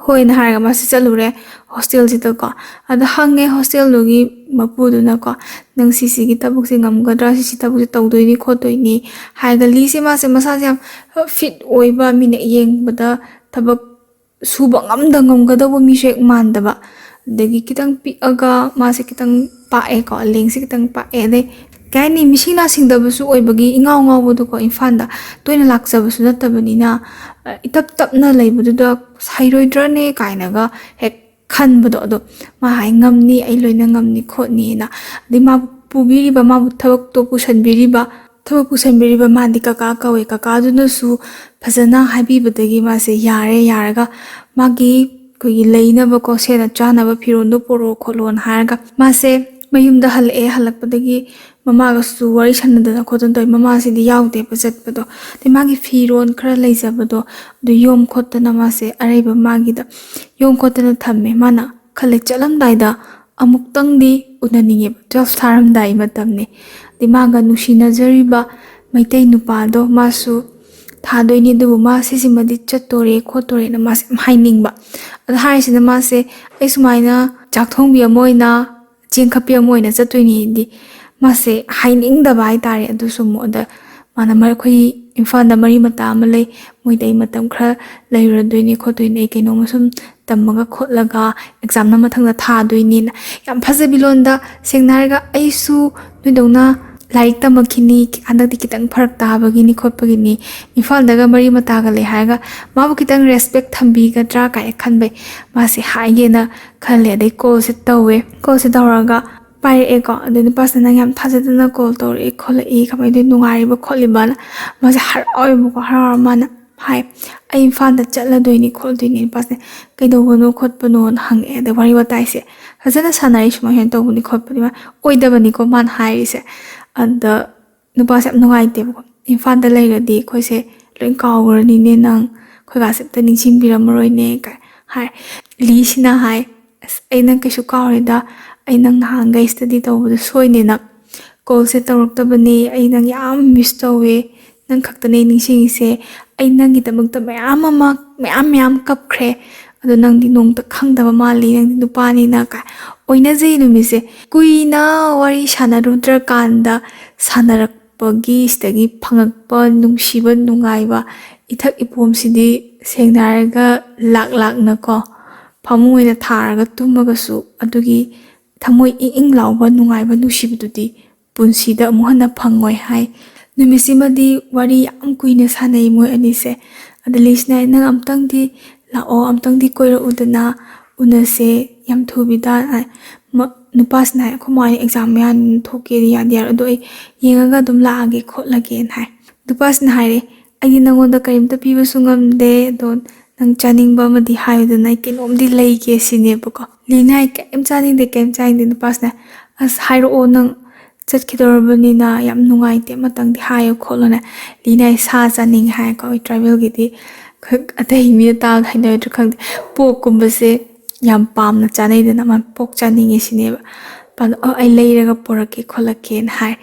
ꯍꯣꯏꯅ ꯍꯥꯏꯔꯒ ꯃꯥꯁꯦ ꯆꯠꯂꯨꯔꯦ ꯍꯣꯁꯇꯦꯜꯁꯤꯗꯀꯣ ꯑꯗ ꯍꯪꯉꯦ ꯍꯣꯁꯇꯦꯜꯗꯨꯒꯤ ꯃꯄꯨꯗꯨꯅꯀꯣ ꯅꯪ ꯁꯤꯒꯤ ꯊꯕꯛꯁꯦ ꯉꯝꯒꯗ꯭ꯔꯥ ꯁꯤ ꯊꯕꯛꯁꯦ ꯇꯧꯗꯣꯏꯅꯤ ꯈꯣꯠꯇꯣꯏꯅꯤ ꯍꯥꯏꯔꯒ ꯂꯤꯁꯦ ꯃꯥꯁꯦ ꯃꯁꯥꯁꯦ ꯌꯥꯝ ꯐꯤꯠ ꯑꯣꯏꯕ ꯃꯤꯅ ꯌꯦꯡꯕꯗ ꯊꯕꯛ ꯁꯨꯕ ꯉꯝꯒꯗꯧꯕ ꯃꯤꯁꯨ ꯍꯦꯛ ꯃꯥꯟꯗꯕ ꯑꯗꯒꯤ ꯈꯤꯇꯪ ꯄꯤꯛꯑꯒ ꯃꯥꯁꯦ ꯈꯤꯇꯪ ꯄꯥꯛꯑꯦꯀꯣ ꯂꯦꯡꯁꯦ ꯈꯤꯇꯪ ꯄꯥꯛꯑꯦ ꯑꯗꯩ ꯀꯩ ꯍꯥꯏꯅꯤ ꯃꯤꯁꯤꯡ ꯅꯥꯁꯤꯡꯗꯕꯁꯨ ꯑꯣꯏꯕꯒꯤ ꯏꯉꯥꯎ ꯉꯥꯎꯕꯗꯣꯀꯣ ꯏꯝꯐꯥꯜꯗ ꯇꯣꯏꯅ ꯂꯥꯛꯆꯕꯁꯨ ꯅꯠꯇꯕꯅꯤ나 ꯏꯇꯞ ꯇꯞꯅ ꯂꯩꯕꯗꯨꯗ ꯍꯩꯔꯣꯏꯗ꯭ꯔꯅꯦ ꯀꯥꯏꯅꯒ ꯍꯦꯛ ꯈꯟꯕꯗꯣ ꯑꯗꯣ ꯃꯥ ꯍꯥꯏ ꯉꯝꯅꯤ ꯑꯩ ꯂꯣꯏꯅ ꯉꯝꯅꯤ ꯈꯣꯠꯅꯤꯅ ꯑꯗꯩ ꯃꯥꯕꯨ ꯄꯨꯕꯤꯔꯤꯕ ꯃꯥꯕꯨ ꯊꯕꯛꯇꯣ ꯄꯨꯁꯟꯕꯤꯔꯤꯕ ꯃꯥꯗꯤ ꯀꯀꯥ ꯀꯧꯋꯦ ꯀꯀꯥꯗꯨꯅꯁꯨ ꯐꯖꯅ ꯍꯥꯏꯕꯤꯕꯗꯒꯤ ꯃꯥꯁꯦ ꯌꯥꯔꯒ ꯃꯥꯒꯤ ꯑꯩꯈꯣꯏꯒꯤ ꯂꯩꯅꯕꯀꯣ ꯁꯦꯠꯅ ꯆꯥꯅꯕ ꯐꯤꯔꯣꯟꯗꯣ ꯄꯣꯔꯛꯑꯣ ꯈꯣꯠꯂꯣꯅ ꯍꯥꯏꯔꯒ ꯃꯥꯁꯦ ꯃꯌꯨꯝꯗ ꯍꯜꯂꯛꯄꯗꯒꯤ ꯃꯃꯥꯒꯁꯨ ꯋꯥꯔꯤ ꯁꯥꯟꯅꯗꯅ ꯈꯣꯠꯇꯅ ꯇꯧꯋꯤ ꯃꯃꯥꯁꯤꯗꯤ ꯌꯥꯎꯗꯦꯕ ꯆꯠꯄꯗꯣ ꯑꯗꯩ ꯃꯥꯒꯤ ꯐꯤꯔꯣꯟ ꯈꯔ ꯂꯩꯖꯕꯗꯣ ꯑꯗꯨ ꯌꯣꯝ ꯈꯣꯠꯇꯅ ꯃꯥꯁꯦ ꯑꯔꯩꯕ ꯃꯥꯒꯤꯗ ꯌꯣꯝ ꯈꯣꯠꯇꯅ ꯊꯝꯃꯦ ꯃꯥꯅ ꯈꯜꯂꯦ ꯆꯠꯂꯝꯗꯥꯏꯗ ꯑꯃꯨꯛꯇꯪꯗꯤ ꯎꯅꯅꯤꯡꯉꯦꯕ 12 ꯊꯥꯔꯝꯗꯥꯏ ꯃꯇꯝꯅꯤ ꯑꯗꯩ ꯃꯥꯒ ꯅꯨꯡꯁꯤꯅꯖꯔꯤꯕ ꯃꯩꯇꯩ ꯅꯨꯄꯥꯗꯣ ꯃꯥꯁꯨ ꯊꯥꯗꯣꯏꯅꯤ ꯑꯗꯨꯕꯨ ꯃꯥ ꯁꯤꯁꯤꯃꯗꯤ ꯆꯠꯇꯣꯔꯦ ꯈꯣꯠꯇꯣꯔꯦꯅ ꯃꯥꯁꯦ ꯌꯥꯝ ꯍꯥꯏꯅꯤꯡꯕ ꯑꯗꯣ ꯍꯥꯏꯔꯤꯁꯤꯅ ꯃꯥꯁꯦ ꯑꯩ ꯁꯨꯃꯥꯏꯅ ꯆꯥꯛ ꯊꯣꯡꯕꯤ ꯑꯃ ꯑꯣꯏꯅ ꯆꯦꯡ ꯈꯞꯄꯤ ꯑꯃ ꯑꯣꯏꯅ ꯆꯠꯇꯣꯏꯅꯤꯗꯤ ꯃꯥꯁꯦ ꯍꯥꯏꯅꯤꯡꯗꯕ ꯍꯥꯏꯇꯥꯔꯦ ꯑꯗꯨꯁꯨ ꯑꯃꯨꯛ ꯑꯗ ꯃꯥꯅ ꯑꯩꯈꯣꯏ ꯏꯝꯐꯥꯜꯗ ꯃꯔꯤ ꯃꯇꯥ ꯑꯃ ꯂꯩ ꯃꯣꯏꯗ ꯑꯩ ꯃꯇꯝ ꯈꯔ ꯂꯩꯔꯨꯔꯗꯣꯏꯅꯤ ꯈꯣꯠꯇꯣꯏꯅꯤ ꯑꯩ ꯀꯩꯅꯣꯝꯃ ꯁꯨꯝ ꯇꯝꯃꯒ ꯈꯣꯠꯂꯒ ꯑꯦꯛꯖꯥꯝꯅ ꯃꯊꯪꯗ ꯊꯥꯗꯣꯏꯅꯤꯅ ꯌꯥꯝ ꯐꯖꯕꯤ ꯂꯣꯟꯗ ꯁꯦꯡꯅ ꯍꯥꯏꯔꯒ ꯑꯩꯁꯨ ꯅꯣꯏꯗꯧꯅ ꯂꯥꯏꯔꯤꯛ ꯇꯝꯃꯛꯈꯤꯅꯤ ꯍꯟꯗꯛꯇꯤ ꯈꯤꯇꯪ ꯐꯔꯛ ꯇꯥꯕꯒꯤꯅꯤ ꯈꯣꯠꯄꯒꯤꯅꯤ ꯏꯝꯐꯥꯜꯗꯒ ꯃꯔꯤ ꯃꯇꯥꯒ ꯂꯩ ꯍꯥꯏꯔꯒ ꯃꯥꯕꯨ ꯈꯤꯇꯪ ꯔꯦꯁꯄꯦꯛ ꯊꯝꯕꯤꯒꯗ꯭ꯔꯥ ꯀꯥꯏꯅ ꯈꯟꯕꯩ ꯃꯥꯁꯦ ꯍꯥꯏꯒꯦꯅ ꯈꯜꯂꯦ ꯑꯗꯩ ꯀꯣꯜꯁꯦ ꯇꯧꯋꯦ ꯀꯣꯜꯁꯦ ꯇꯧꯔꯒ ꯄꯥꯏꯔꯛꯑꯦꯀꯣ ꯑꯗꯩ ꯅꯨꯄꯥꯁꯤꯅ ꯅꯪ ꯌꯥꯝ ꯊꯥꯖꯗꯅ ꯀꯣꯜ ꯇꯧꯔꯛꯏ ꯈꯣꯠꯂꯛꯏ ꯀꯃꯥꯏꯅ ꯇꯧꯋꯤ ꯅꯨꯡꯉꯥꯏꯔꯤꯕ ꯈꯣꯠꯂꯤꯕꯅ ꯃꯥꯁꯦ ꯍꯔꯥꯎꯋꯦꯕꯀꯣ ꯍꯔꯥꯎꯔ ꯃꯥꯅ ꯍꯥꯏ ꯑꯩ ꯏꯝꯐꯥꯜꯗ ꯆꯠꯂꯗꯣꯏꯅꯤ ꯈꯣꯠꯂꯗꯣꯏꯅꯤ ꯅꯨꯄꯥꯁꯦ ꯀꯩꯗꯧꯕꯅꯣ ꯈꯣꯠꯄꯅꯣꯅ ꯍꯪꯉꯛꯑꯦ ꯑꯗꯩ ꯋꯥꯔꯤ ꯋꯥꯇꯥꯏꯁꯦ ꯐꯖꯅ ꯁꯥꯟꯅꯔꯤ ꯁꯨꯃꯥꯏꯅ ꯇꯧꯕꯅꯤ ꯈꯣꯠꯄꯅꯤ ꯑꯣꯏꯗꯕꯅꯤꯀꯣ ꯃꯥꯅ ꯍꯥꯏꯔꯤꯁꯦ ꯑꯗ ꯅꯨꯄꯥꯁꯦ ꯌꯥꯝ ꯅꯨꯡꯉꯥꯏꯇꯦꯕꯀꯣ ꯏꯝꯐꯥꯜꯗ ꯂꯩꯔꯗꯤ ꯑꯩꯈꯣꯏꯁꯦ ꯂꯣꯏ ꯀꯥꯎꯈ꯭ꯔꯅꯤꯅꯦ ꯅꯪ ꯑꯩꯈꯣꯏꯒꯥꯁꯦ ꯑꯝꯇ ꯅꯤꯡꯁꯤꯡꯕꯤꯔꯝꯃꯔꯣꯏꯅꯦ ꯀꯥꯏ ꯍꯥꯏ ꯂꯤꯁꯤꯅ ꯍꯥꯏ ꯑꯁ ꯑꯩ ꯅꯪ ꯀꯩꯁꯨ ꯀꯥꯎꯔꯦꯗ ꯑꯩ ꯅꯪ ꯅꯍꯥꯟꯒꯩ ꯁ꯭ꯇꯗꯤ ꯇꯧꯕꯗꯣ ꯁꯣꯏꯅꯦꯅ ꯀꯣꯜꯁꯦ ꯇꯧꯔꯛꯇꯕꯅꯦ ꯑꯩ ꯅꯪ ꯌꯥꯝ ꯃꯤꯁ ꯇꯧꯋꯦ ꯅꯪ ꯈꯛꯇꯅꯦ ꯅꯤꯡꯁꯤꯡꯉꯤꯁꯦ ꯑꯩ ꯅꯪꯒꯤꯗꯃꯛꯇ ꯃꯌꯥꯝ ꯀꯞꯈ꯭ꯔꯦ ꯑꯗꯣ ꯅꯪꯗꯤ ꯅꯣꯡꯇ ꯈꯪꯗꯕ ꯃꯥꯜꯂꯤ ꯅꯪꯗꯤ ꯅꯨꯄꯥꯅꯤꯅ ꯀꯥꯏ ꯑꯣꯏꯅꯖꯩ ꯅꯨꯃꯤꯠꯁꯦ ꯀꯨꯏꯅ ꯋꯥꯔꯤ ꯁꯥꯟꯅꯔꯨꯗ꯭ꯔꯀꯥꯟꯗ ꯁꯥꯟꯅꯔꯛꯄꯒꯤ ꯁꯤꯗꯒꯤ ꯐꯪꯉꯛꯄ ꯅꯨꯡꯁꯤꯕ ꯅꯨꯡꯉꯥꯏꯕ ꯏꯊꯛ ꯏꯄꯣꯝꯁꯤꯗꯤ ꯁꯦꯡꯅ ꯍꯥꯏꯔꯒ ꯂꯥꯛꯅꯀꯣ ꯐꯃꯨꯡ ꯑꯣꯏꯅ ꯊꯥꯔꯒ ꯇꯨꯝꯃꯒꯁꯨ ꯑꯗꯨꯒꯤ ꯊꯃꯣꯏ ꯏꯪ ꯏꯪ ꯂꯥꯎꯕ ꯅꯨꯡꯉꯥꯏꯕ ꯅꯨꯡꯁꯤꯕꯗꯨꯗꯤ ꯄꯨꯟꯁꯤꯗ ꯑꯃꯨꯛ ꯍꯟꯅ ꯐꯪꯉꯣꯏ ꯍꯥꯏ ꯅꯨꯃꯤꯠꯁꯤꯃꯗꯤ ꯋꯥꯔꯤ ꯌꯥꯝ ꯀꯨꯏꯅ ꯁꯥꯟꯅꯩ ꯃꯣꯏ ꯑꯅꯤꯁꯦ ꯑꯗ ꯂꯤꯁꯤꯅ ꯅꯪ ꯑꯝꯇꯪꯗꯤ ꯂꯥꯛꯑꯣ ꯑꯝꯇꯪꯗꯤ ꯀꯣꯏꯔꯛꯎꯗꯅ ꯎꯅꯁꯦ ꯌꯥꯝ ꯊꯨꯕꯤꯗ ꯅꯨꯄꯥꯁꯤꯅ ꯍꯥꯏ ꯑꯩꯈꯣꯏ ꯃꯥꯅ ꯑꯦꯛꯖꯥꯝ ꯃꯌꯥ ꯊꯣꯛꯀꯦꯗꯤ ꯌꯥꯗꯤ ꯌꯥꯔꯣꯏ ꯑꯗꯣ ꯑꯩ ꯌꯦꯡꯉꯒ ꯑꯗꯨꯝ ꯂꯥꯛꯑꯒꯦ ꯈꯣꯠꯂꯒꯦꯅ ꯍꯥꯏ ꯅꯨꯄꯥꯁꯤꯅ ꯍꯥꯏꯔꯦ ꯑꯩꯗꯤ ꯅꯪꯉꯣꯟꯗ ꯀꯔꯤꯝꯇ ꯄꯤꯕꯁꯨ ꯉꯝꯗꯦ ꯑꯗꯣ ꯅꯪ ꯆꯥꯅꯤꯡꯕ ꯑꯃꯗꯤ ꯍꯥꯏꯌꯨꯗꯅ ꯑꯩ ꯀꯩꯅꯣꯝꯗꯤ ꯂꯩꯒꯦ ꯁꯤꯅꯦꯕꯀோ ꯂꯤꯅ ꯍꯥꯏ ꯀꯩꯝ ꯆꯥꯅꯤꯡꯗꯦ ꯅꯨꯄꯥꯁꯤꯅ ꯑꯁ ꯍꯥꯏꯔꯛꯑꯣ ꯅꯪ ꯆꯠꯈꯤꯗꯧꯔꯕꯅꯤꯅ ꯌꯥꯝ ꯅꯨꯡꯉꯥꯏꯇꯦ ꯑꯃꯇꯪꯗꯤ ꯍꯥꯏꯌꯣ ꯈꯣꯠꯂꯣꯅ ꯂꯤꯅ ꯑꯩ ꯁꯥ ꯆꯥꯅꯤꯡꯉꯦ ꯍꯥꯏꯀꯣ ꯑꯩ ꯇ꯭ꯔꯥꯏꯕꯦꯜꯒꯤꯗꯤ ꯑꯇꯩ ꯃꯤꯅ ꯇꯥꯕꯗ ꯍꯩꯅꯔꯣꯏꯗ꯭ꯔꯥ ꯈꯪꯗꯦ ꯄꯣꯛꯀꯨꯝꯕꯁꯦ ꯌꯥꯝ ꯄꯥꯝꯅ ꯆꯥꯅꯩꯗꯅ ꯃꯥ ꯄꯣꯛ ꯆꯥꯅꯤꯡꯉꯦ ꯁꯤꯅꯦꯕ ꯑꯩ ꯂꯩꯔꯒ ꯄꯣꯔꯛꯀꯦ ꯈꯣꯠꯂꯛꯀꯦꯅ ꯍꯥꯏ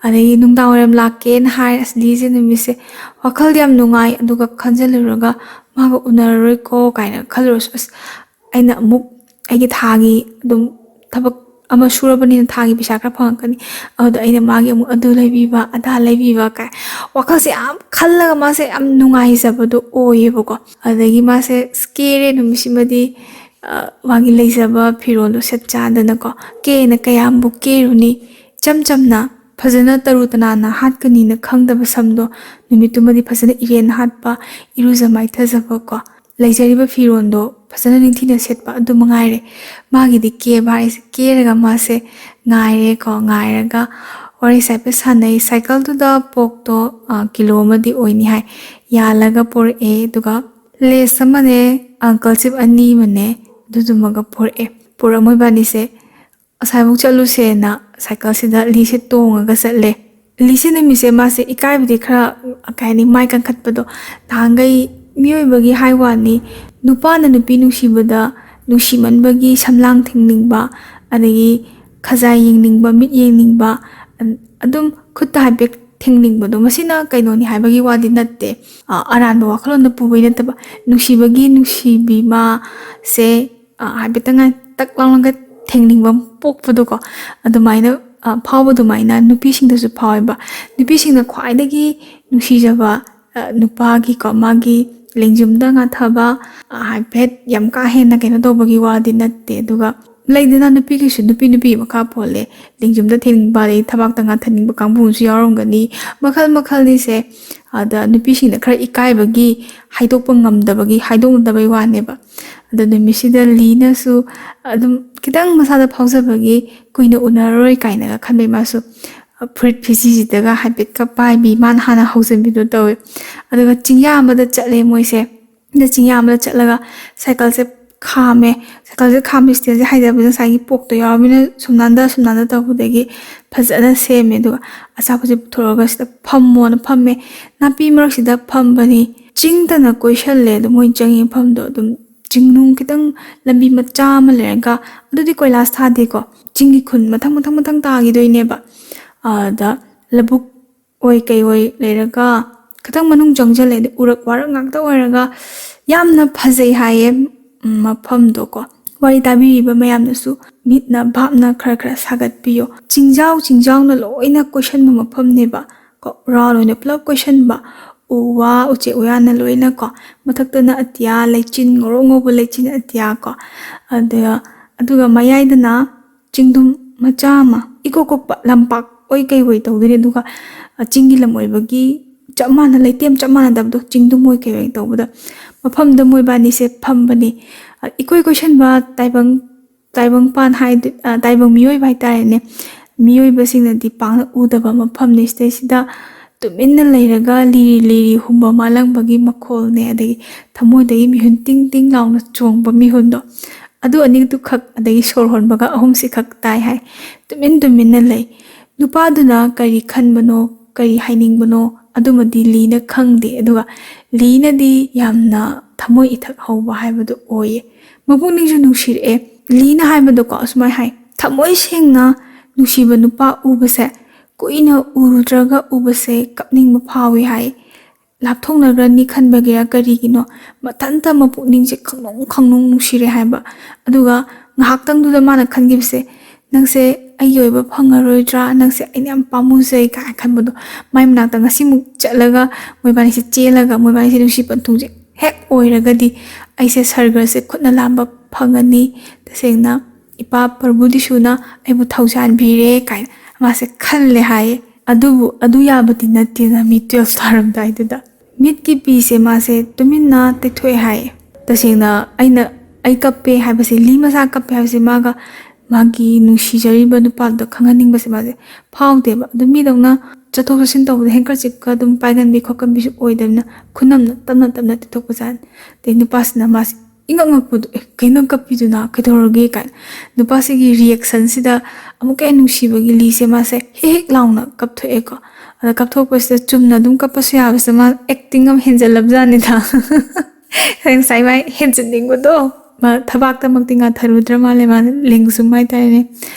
ꯑꯗꯒꯤ ꯅꯨꯡꯗꯥꯡ ꯋꯥꯏꯔꯝ ꯂꯥꯛꯀꯦꯅ ꯍꯥꯏ ꯑꯁ ꯂꯤꯁꯦ ꯅꯨꯃꯤꯠꯁꯦ ꯋꯥꯈꯜꯗꯤ ꯌꯥꯝ ꯅꯨꯡꯉꯥꯏ ꯑꯗꯨꯒ ꯈꯟꯖꯤꯜꯂꯨꯔꯒ ꯃꯥꯒ ꯎꯅꯔꯔꯣꯏꯀꯣ ꯀꯥꯏꯅ ꯈꯜꯂꯨꯔꯁꯨ ꯑꯁ ꯑꯩꯅ ꯑꯃꯨꯛ ꯑꯩꯒꯤ ꯊꯥꯒꯤ ꯑꯗꯨꯝ ꯊꯕꯛ ꯑꯃ ꯁꯨꯔꯕꯅꯤꯅ ꯊꯥꯒꯤ ꯄꯩꯁా ꯈꯔ ꯐꯪꯉꯛꯀꯅꯤ ꯑꯗꯨꯗ ꯑꯩꯅ ꯃꯥꯒꯤ ꯑꯃꯨꯛ ꯑꯗꯨ ꯂꯩꯕꯤꯕ ꯑꯗꯥ ꯂꯩꯕꯤꯕ ꯀꯥꯏ ꯋꯥꯈꯜꯁꯦ ꯌꯥꯝ ꯈꯜꯂꯒ ꯃꯥꯁꯦ ꯌꯥꯝ ꯅꯨꯡꯉꯥꯏꯖꯕꯗꯣ ꯑꯣꯏꯌꯦꯕꯀோ ꯑꯗꯒꯤ ꯃꯥꯁꯦ ꯀꯦꯔꯦ ꯅꯨꯃꯤꯠꯁꯤꯃꯗꯤ ꯃꯥꯒꯤ ꯂꯩꯖꯕ ꯐꯤꯔꯣꯜꯗꯣ ꯁꯦꯠ ꯆꯥꯗꯅꯀꯣ ꯀꯦꯅ ꯀꯌꯥꯝꯕꯨ ꯀꯦꯔꯨꯅꯤ ꯏꯆꯝ ꯆꯝꯅ ꯐꯖꯅ ꯇꯔꯨ ꯇꯅꯥꯟꯅ ꯍꯥꯠꯀꯅꯤꯅ ꯈꯪꯗꯕ ꯁꯝꯗꯣ ꯅꯨꯃꯤꯠꯇꯨꯃꯗꯤ ꯐꯖꯅ ꯏꯔꯦꯟ ꯍꯥꯠꯄ ꯏꯔꯨꯖ ꯃꯥꯏꯊꯖꯕꯀꯣ ꯂꯩꯖꯔꯤꯕ ꯐꯤꯔꯣꯜꯗꯣ ꯐꯖꯅ ꯅꯤꯡꯊꯤꯅ ꯁꯦꯠꯄ ꯑꯗꯨ ꯃꯉꯥꯏꯔꯦ ꯃꯥꯒꯤꯗꯤ ꯀꯦꯕ ꯍꯥꯏꯁꯦ ꯀꯦꯔꯒ ꯃꯥꯁꯦ ꯉꯥꯏꯔꯦꯀꯣ ꯉꯥꯏꯔꯒ ꯋꯥꯔꯤ ꯍꯥꯏꯐꯦꯠ ꯁꯥꯟꯅꯩ ꯁꯥꯏꯀꯜꯗꯨꯗ ꯄꯣꯛꯇꯣ ꯀꯤꯂꯣ ꯑꯃꯗꯤ ꯑꯣꯏꯅꯤ ꯍꯥꯏ ꯌꯥꯜꯂꯒ ꯄꯣꯔꯛꯑꯦ ꯑꯗꯨꯒ ꯂꯦꯁ ꯑꯃꯅꯦ ꯑꯪꯀꯜ ꯆꯤꯞ 2 ꯑꯃꯅꯦ ꯑꯗꯨꯗꯨꯃꯒ ꯄꯨꯔꯛꯑ ꯃꯣꯏꯕꯥꯅꯤꯁꯦ ꯑꯁꯥꯏꯐꯥꯎ ꯆꯠꯂꯨꯁꯦꯅ ꯁꯥꯏꯀꯜꯁꯤꯗ ꯂꯤꯁꯦ ꯇꯣꯡꯉꯒ ꯆꯠꯂꯦ ꯂꯤꯁꯦ ꯅꯨꯃꯤꯠꯁꯦ ꯃꯥꯁꯦ ꯏꯀꯥꯏꯕꯗꯤ ꯈꯔ ꯀꯩ ꯍꯥꯏꯅꯤ ꯃꯥꯏ ꯀꯟꯈꯠꯄꯗꯣ ꯅꯍꯥꯟꯈꯩ ꯃꯤꯑꯣꯏꯕꯒꯤ ꯍꯥꯏ ꯋꯥꯅꯤ ꯅꯨꯄꯥꯅ ꯅꯨꯄꯤ ꯅꯨꯡꯁꯤꯕꯗ ꯅꯨꯡꯁꯤꯃꯟꯕꯒꯤ ꯁꯝꯂꯥꯡ ꯊꯦꯡꯅꯤꯡꯕ ꯑꯗꯒꯤ ꯈꯖꯥꯏ ꯌꯦꯡꯅꯤꯡꯕ ꯃꯤꯠ ꯌꯦꯡꯅꯤꯡꯕ ꯑꯗꯨꯝ ꯈꯨꯠꯇ ꯍꯥꯏꯐꯦꯠ ꯊꯦꯡꯅꯤꯡꯕꯗꯣ ꯃꯁꯤꯅ ꯀꯩꯅꯣꯅꯤ ꯍꯥꯏꯕꯒꯤ ꯋꯥꯗꯤ ꯅꯠꯇꯦ ꯑꯔꯥꯟꯕ ꯋꯥꯈꯜꯂꯣꯟꯗ ꯄꯨꯕꯩ ꯅꯠꯇꯕ ꯅꯨꯡꯁꯤꯕꯒꯤ ꯅꯨꯡꯁꯤꯕꯤ ꯃꯥꯁꯦ ꯍꯥꯏꯐꯦꯠꯇꯪ ꯇꯛ ꯂꯥꯎꯅꯒ ꯊꯦꯡꯅꯤꯡꯕ ꯄꯣꯛꯄꯗꯣꯀꯣ ꯑꯗꯨꯃꯥꯏꯅ ꯐꯥꯎꯕ ꯑꯗꯨꯃꯥꯏꯅ ꯅꯨꯄꯤꯁꯤꯡꯗꯁꯨ ꯐꯥꯎꯋꯦꯕ ꯅꯨꯄꯤꯁꯤꯡꯅ ꯈ꯭ꯋꯥꯏꯗꯒꯤ ꯅꯨꯡꯁꯤꯖꯕ ꯅꯨꯄꯥꯒꯤꯀꯣ ꯃꯥꯒꯤ ꯂꯦꯡꯖꯨꯝꯗ ꯉꯥꯊꯕ ꯍꯥꯏꯐꯦꯠ ꯌꯥꯝ ꯀꯥ ꯍꯦꯟꯅ ꯀꯩꯅꯣ ꯇꯧꯕꯒꯤ ꯋꯥꯗꯤ ꯅꯠꯇꯦ ꯑꯗꯨꯒ ꯂꯩꯗꯅ ꯅꯨꯄꯤꯒꯤꯁꯨ ꯅꯨꯄꯤ ꯃꯈꯥ ꯄꯣꯜꯂꯦ ꯂꯦꯡꯖꯨꯝꯗ ꯊꯦꯡꯅꯤꯡꯕ ꯑꯗꯩ ꯊꯕꯥꯛꯇ ꯉꯥꯊꯅꯤꯡꯕ ꯀꯥꯡꯕꯨꯁꯨ ꯌꯥꯎꯔꯝꯒꯅꯤ ꯃꯈꯜꯅꯤꯁꯦ ꯑꯗ ꯅꯨꯄꯤꯁꯤꯡꯅ ꯈꯔ ꯏꯀꯥꯏꯕꯒꯤ ꯍꯥꯏꯗꯣꯛꯄ ꯉꯝꯗꯕꯒꯤ ꯍꯥꯏꯗꯣꯛꯅꯗꯕꯩ ꯋꯥꯅꯦꯕ ꯑꯗ ꯅꯨꯃꯤꯠꯁꯤꯗ ꯂꯤꯅꯁꯨ ꯑꯗꯨꯝ ꯈꯤꯇꯪ ꯃꯁꯥꯗ ꯐꯥꯎꯖꯕꯒꯤ ꯀꯨꯏꯅ ꯎꯅꯔꯔꯣꯏ ꯀꯥꯏꯅꯒ ꯈꯟꯕꯩ ꯃꯥꯁꯨ ꯐꯨꯔꯤꯠ ꯐꯤꯖꯤꯁꯤꯗꯒ ꯍꯥꯏꯐꯦꯠꯀ ป้ꯥꯏꯕꯤ ꯃꯥꯅ ꯍꯥꯟꯅ ꯍꯧꯖꯤꯟꯕꯤꯗꯣ ꯇꯧꯋꯦ ꯑꯗꯨꯒ ꯆꯤꯡꯌꯥ ꯑꯃꯗ ꯆꯠꯂꯦ ꯃꯣꯏꯁꯦ ꯑꯗ ꯆꯤꯡꯌꯥ ꯑꯃꯗ ꯆꯠꯂꯒ ꯁꯥꯏꯀꯜꯁꯦ ꯈꯥꯝꯃꯦ ꯏꯁꯇꯦꯟꯁꯦ ꯍꯥꯏꯗꯕꯗ ꯉꯁꯥꯏꯒꯤ ꯄꯣꯛꯇꯣ ꯌꯥꯎꯔꯕꯅꯤꯅ ꯁꯨꯝꯅꯥꯟꯗ ꯇꯧꯕꯗꯒꯤ ꯐꯖꯅ ꯁꯦꯝꯃꯦ ꯑꯗꯨꯒ ꯑꯆꯥꯄꯣꯠꯁꯦ ꯄꯨꯊꯣꯔꯛꯑꯒ ꯁꯤꯗ ꯐꯝꯃꯣꯅ ꯐꯝꯃꯦ ꯅꯥꯄꯤ ꯃꯔꯛꯁꯤꯗ ꯐꯝꯕꯅꯤ ꯆꯤꯡꯇꯅ ꯀꯣꯏꯁꯜꯂꯦ ꯑꯗꯣ ꯃꯣꯏ ꯆꯪꯉꯤ ꯃꯐꯝꯗꯣ ꯑꯗꯨꯝ ꯆꯤꯡꯅꯨꯡ ꯈꯤꯇꯪ ꯂꯝꯕꯤ ꯃꯆꯥ ꯑꯃ ꯂꯩꯔꯒ ꯑꯗꯨꯗꯤ ꯀꯣꯏꯂꯥꯁ ꯊꯥꯗꯦꯀꯣ ꯆꯤꯡꯒꯤ ꯈꯨꯟ ꯃꯊꯪ ꯇꯥꯈꯤꯗꯣꯏꯅꯦꯕ ꯑꯗ ꯂꯧꯕꯨꯛ ꯑꯣꯏ ꯀꯩ ꯑꯣꯏ ꯂꯩꯔꯒ ꯈꯤꯇꯪ ꯃꯅꯨꯡ ꯆꯪꯁꯤꯜꯂꯦ ꯎꯔꯛ ꯋꯥꯔꯛ ꯉꯥꯛꯇ ꯑꯣꯏꯔꯒ ꯌꯥꯝꯅ ꯐꯖꯩ ꯍꯥꯏꯌꯦ ꯃꯐꯝꯗꯣ ꯀꯣ ꯋꯥꯔꯤ ꯇꯥꯕꯤꯔꯤꯕ ꯃꯌꯥꯝꯅꯁꯨ ꯃꯤꯠꯅ ꯚꯥꯞꯅ ꯈꯔ ꯈꯔ ꯁꯥꯒꯠꯄꯤꯌꯣ ꯆꯤꯡꯖꯥꯎꯅ ꯂꯣꯏꯅ ꯀꯣꯏꯁꯟꯕ ꯃꯐꯝꯅꯦꯕ ꯀꯣ ꯔꯥꯎꯟ ꯑꯣꯏꯅ ꯄꯨꯂꯞ ꯀꯣꯏꯁꯟꯕ ꯎ ꯋꯥ ꯎꯆꯦꯛ ꯎꯌꯥꯟꯅ ꯂꯣꯏꯅ ꯀꯣ ꯃꯊꯛꯇꯅ ꯑꯇꯤꯌꯥ ꯂꯩꯆꯤꯟ ꯉꯧꯔꯣꯛ ꯉꯧꯕ ꯂꯩꯆꯤꯟ ꯑꯇꯤꯌꯥ ꯀꯣ ꯑꯗꯨꯒ ꯃꯌꯥꯏꯗꯅ ꯆꯤꯡꯗꯨꯝ ꯃꯆꯥ ꯑꯃ ꯏꯀꯣꯛ ꯀꯣꯛꯄ ꯂꯝꯄꯥꯛ ꯑꯣꯏ ꯀꯩ ꯑꯣꯏ ꯇꯧꯗꯣꯏꯅꯦ ꯑꯗꯨꯒ ꯆꯤꯡꯒꯤ ꯂꯝ ꯑꯣꯏꯕꯒꯤ ꯆꯞ ꯃꯥꯟꯅ ꯂꯩꯇꯦꯝ ꯆꯞ ꯃꯥꯟꯅꯗꯕꯗꯣ ꯆꯤꯡꯗꯨꯝ ꯑꯣꯏ ꯀꯩ ꯑꯣꯏ ꯇꯧꯕꯗ ꯃꯐꯝꯗ ꯃꯣꯏꯕꯥꯅꯤꯁꯦ ꯐꯝꯕꯅꯤ ꯏꯀꯣꯏ ꯀꯣꯏꯁꯟꯕ ꯇꯥꯏꯕꯪꯄꯥꯟ ꯇꯥꯏꯕꯪ ꯃꯤꯑꯣꯏꯕ ꯍꯥꯏꯇꯥꯔꯦꯅꯦ ꯃꯤꯑꯣꯏꯕꯁꯤꯡꯅꯗꯤ ꯄꯥꯛꯅ ꯎꯗꯕ ꯃꯐꯝꯅꯤ ꯁꯤꯗꯩꯁꯤꯗ ꯇꯨꯃꯤꯟꯅ ꯂꯩꯔꯒ ꯂꯤꯔꯤ ꯍꯨꯝꯕ ꯃꯥꯂꯪꯕꯒꯤ ꯃꯈꯣꯜꯅꯦ ꯑꯗꯒꯤ ꯊꯃꯣꯏꯗꯒꯤ ꯃꯤꯍꯨꯟ ꯇꯤꯡ ꯇꯤꯡ ꯂꯥꯎꯅ ꯆꯣꯡꯕ ꯃꯤꯍꯨꯟꯗꯣ ꯑꯗꯨ ꯑꯅꯤꯗꯨ ꯈꯛ ꯑꯗꯒꯤ ꯁꯣꯔ ꯍꯣꯟꯕꯒ ꯑꯍꯨꯝꯁꯤ ꯈꯛ ꯇꯥꯏ ꯍꯥꯏ ꯇꯨꯃꯤꯟꯅ ꯂꯩ ꯅꯨꯄꯥꯗꯨꯅ ꯀꯔꯤ ꯈꯟꯕꯅꯣ ꯀꯔꯤ ꯍꯥꯏꯅꯤꯡꯕꯅꯣ ꯑꯗꯨꯃꯗꯤ ꯂꯤꯅ ꯈꯪꯗꯦ ꯑꯗꯨꯒ ꯂꯤꯅꯗꯤ ꯌꯥꯝꯅ ꯊꯃꯣꯏ ꯏꯊꯛ ꯍꯧꯕ ꯍꯥꯏꯕꯗꯨ ꯑꯣꯏꯌꯦ ꯃꯄꯨꯛꯅꯤꯡꯁꯨ ꯅꯨꯡꯁꯤꯔꯛꯑꯦ ꯂꯤꯅ ꯍꯥꯏꯕꯗꯣꯀꯣ ꯑꯁꯨꯃꯥꯏ ꯍꯥꯏ ꯊꯃꯣꯏ ꯁꯦꯡꯅ ꯅꯨꯡꯁꯤꯕ ꯅꯨꯄꯥ ꯎꯕꯁꯦ ꯀꯨꯏꯅ ꯎꯔꯨꯗ꯭ꯔꯒ ꯎꯕꯁꯦ ꯀꯞꯅꯤꯡꯕ ꯐꯥꯎꯏ ꯍꯥꯏ ꯂꯥꯞꯊꯣꯛꯅꯈ꯭ꯔꯅꯤ ꯈꯟꯕꯒꯤꯔ ꯀꯔꯤꯒꯤꯅꯣ ꯃꯊꯟꯇ ꯃꯄꯨꯛꯅꯤꯡꯁꯦ ꯈꯪꯅꯨꯡ ꯅꯨꯡꯁꯤꯔꯦ ꯍꯥꯏꯕ ꯑꯗꯨꯒ ꯉꯥꯏꯍꯥꯛꯇꯪꯗꯨꯗ ꯃꯥꯅ ꯈꯟꯈꯤꯕꯁꯦ ꯅꯪꯁꯦ ꯑꯩꯒꯤ ꯑꯣꯏꯕ ꯐꯪꯉꯔꯣꯏꯗ꯭ꯔꯥ ꯅꯪꯁꯦ ꯑꯩꯅ ꯌꯥꯝ ꯄꯥꯝꯃꯨꯖꯩ ꯀꯥꯏꯅ ꯈꯟꯕꯗꯣ ꯃꯥꯏ ꯃꯅꯥꯛꯇ ꯉꯁꯤꯃꯨꯛ ꯆꯠꯂꯒ ꯃꯣꯏꯕꯥꯅꯤꯁꯦ ꯆꯦꯜꯂꯒ ꯃꯣꯏꯕꯥꯅꯤꯁꯦ ꯅꯨꯡꯁꯤ ꯄꯟꯊꯨꯡꯁꯦ ꯍꯦꯛ ꯑꯣꯏꯔꯒꯗꯤ ꯑꯩꯁꯦ ꯁꯔꯒꯁꯦ ꯈꯨꯠꯅ ꯂꯥꯝꯕ ꯐꯪꯉꯅꯤ ꯇꯁꯦꯡꯅ ꯏꯄꯥ ꯄ꯭ꯔꯚꯨꯗꯤꯁꯨꯅ ꯑꯩꯕꯨ ꯊꯧꯖꯥꯟꯕꯤꯔꯦ ꯀꯥꯏꯅ ꯃꯥꯁꯦ ꯈꯜꯂꯦ ꯍꯥꯏꯌꯦ ꯑꯗꯨꯕꯨ ꯑꯗꯨ ꯌꯥꯕꯗꯤ ꯅꯠꯇꯦꯅ ꯃꯤ 12 ꯇꯥꯔꯝꯗꯥꯏꯗꯨꯗ ꯃꯤꯠꯀꯤ ꯄꯤꯁꯦ ꯃꯥꯁꯦ ꯇꯨꯃꯤꯟꯅ ꯇꯩꯊꯣꯛꯑꯦ ꯍꯥꯏꯌꯦ ꯇꯁꯦꯡꯅ ꯑꯩ ꯀꯞꯄꯦ ꯍꯥꯏꯕꯁꯦ ꯂꯤ ꯃꯁꯥ ꯀꯞꯄꯦ ꯍꯥꯏꯕꯁꯦ ꯃꯥꯒꯤ ꯅꯨꯡꯁꯤꯖꯔꯤꯕ ꯅꯨꯄꯥꯗꯨꯗ ꯈꯪꯍꯟꯅꯤꯡꯕꯁꯦ ꯃꯥꯁꯦ ꯐꯥꯎꯗꯦꯕ ꯑꯗꯨ ꯃꯤꯗꯧꯅ ꯆꯠꯊꯣꯛ ꯆꯠꯁꯤꯟ ꯇꯧꯕꯗ ꯍꯦꯡꯀꯔꯆꯤꯞꯀ ꯑꯗꯨꯝ ꯄꯥꯏꯒꯟꯕꯤ ꯈꯣꯠꯀꯟꯕꯤꯁꯨ ꯑꯣꯏꯗꯕꯅꯤ나 ꯈꯨꯅꯝꯅ ꯇꯞꯅ ꯇꯩꯊꯣꯛꯄꯖꯥꯠꯅꯤ ꯑꯗꯩ ꯅꯨꯄꯥꯁꯤꯅ ꯃꯥꯁꯦ ꯉꯛꯄꯗꯣ ꯀꯩꯅꯣ ꯀꯞꯄꯤꯗꯨꯅ ꯀꯩꯗꯧꯔꯒꯦ ꯀꯥꯏꯅ ꯅꯨꯄꯥꯁꯤꯒꯤ ꯔꯤꯌꯦꯛꯁꯟꯁꯤꯗ ꯑꯃꯨꯛꯀ ꯍꯦꯟꯅ ꯅꯨꯡꯁꯤꯕꯒꯤ ꯂꯤꯁꯦ ꯃꯥꯁꯦ ꯍꯦꯛ ꯂꯥꯎꯅ ꯀꯞꯊꯣꯛꯑꯦꯀꯣ ꯑꯗ ꯀꯞꯊꯣꯛꯄꯁꯤꯗ ꯆꯨꯝꯅ ꯑꯗꯨꯝ ꯀꯞꯄꯁꯨ ꯌꯥꯕꯁꯤꯗ ꯃꯥ ꯑꯦꯛꯇꯤꯡ ꯑꯃ ꯍꯦꯟꯖꯜꯂꯕꯖꯥꯠꯅꯤꯗ ꯉꯁꯥꯏ ꯃꯥꯏ ꯍꯦꯟꯖꯟꯅꯤꯡꯕꯗꯣ ꯃꯥ ꯊꯕꯥꯛꯇꯃꯛꯇꯤ ꯉꯥꯊꯔꯨꯗ꯭ꯔ ꯃꯥꯜꯂꯦ ꯃꯥꯅ ꯂꯦꯡꯖꯨꯝ ꯍꯥꯏꯇꯥꯔꯦꯅꯦ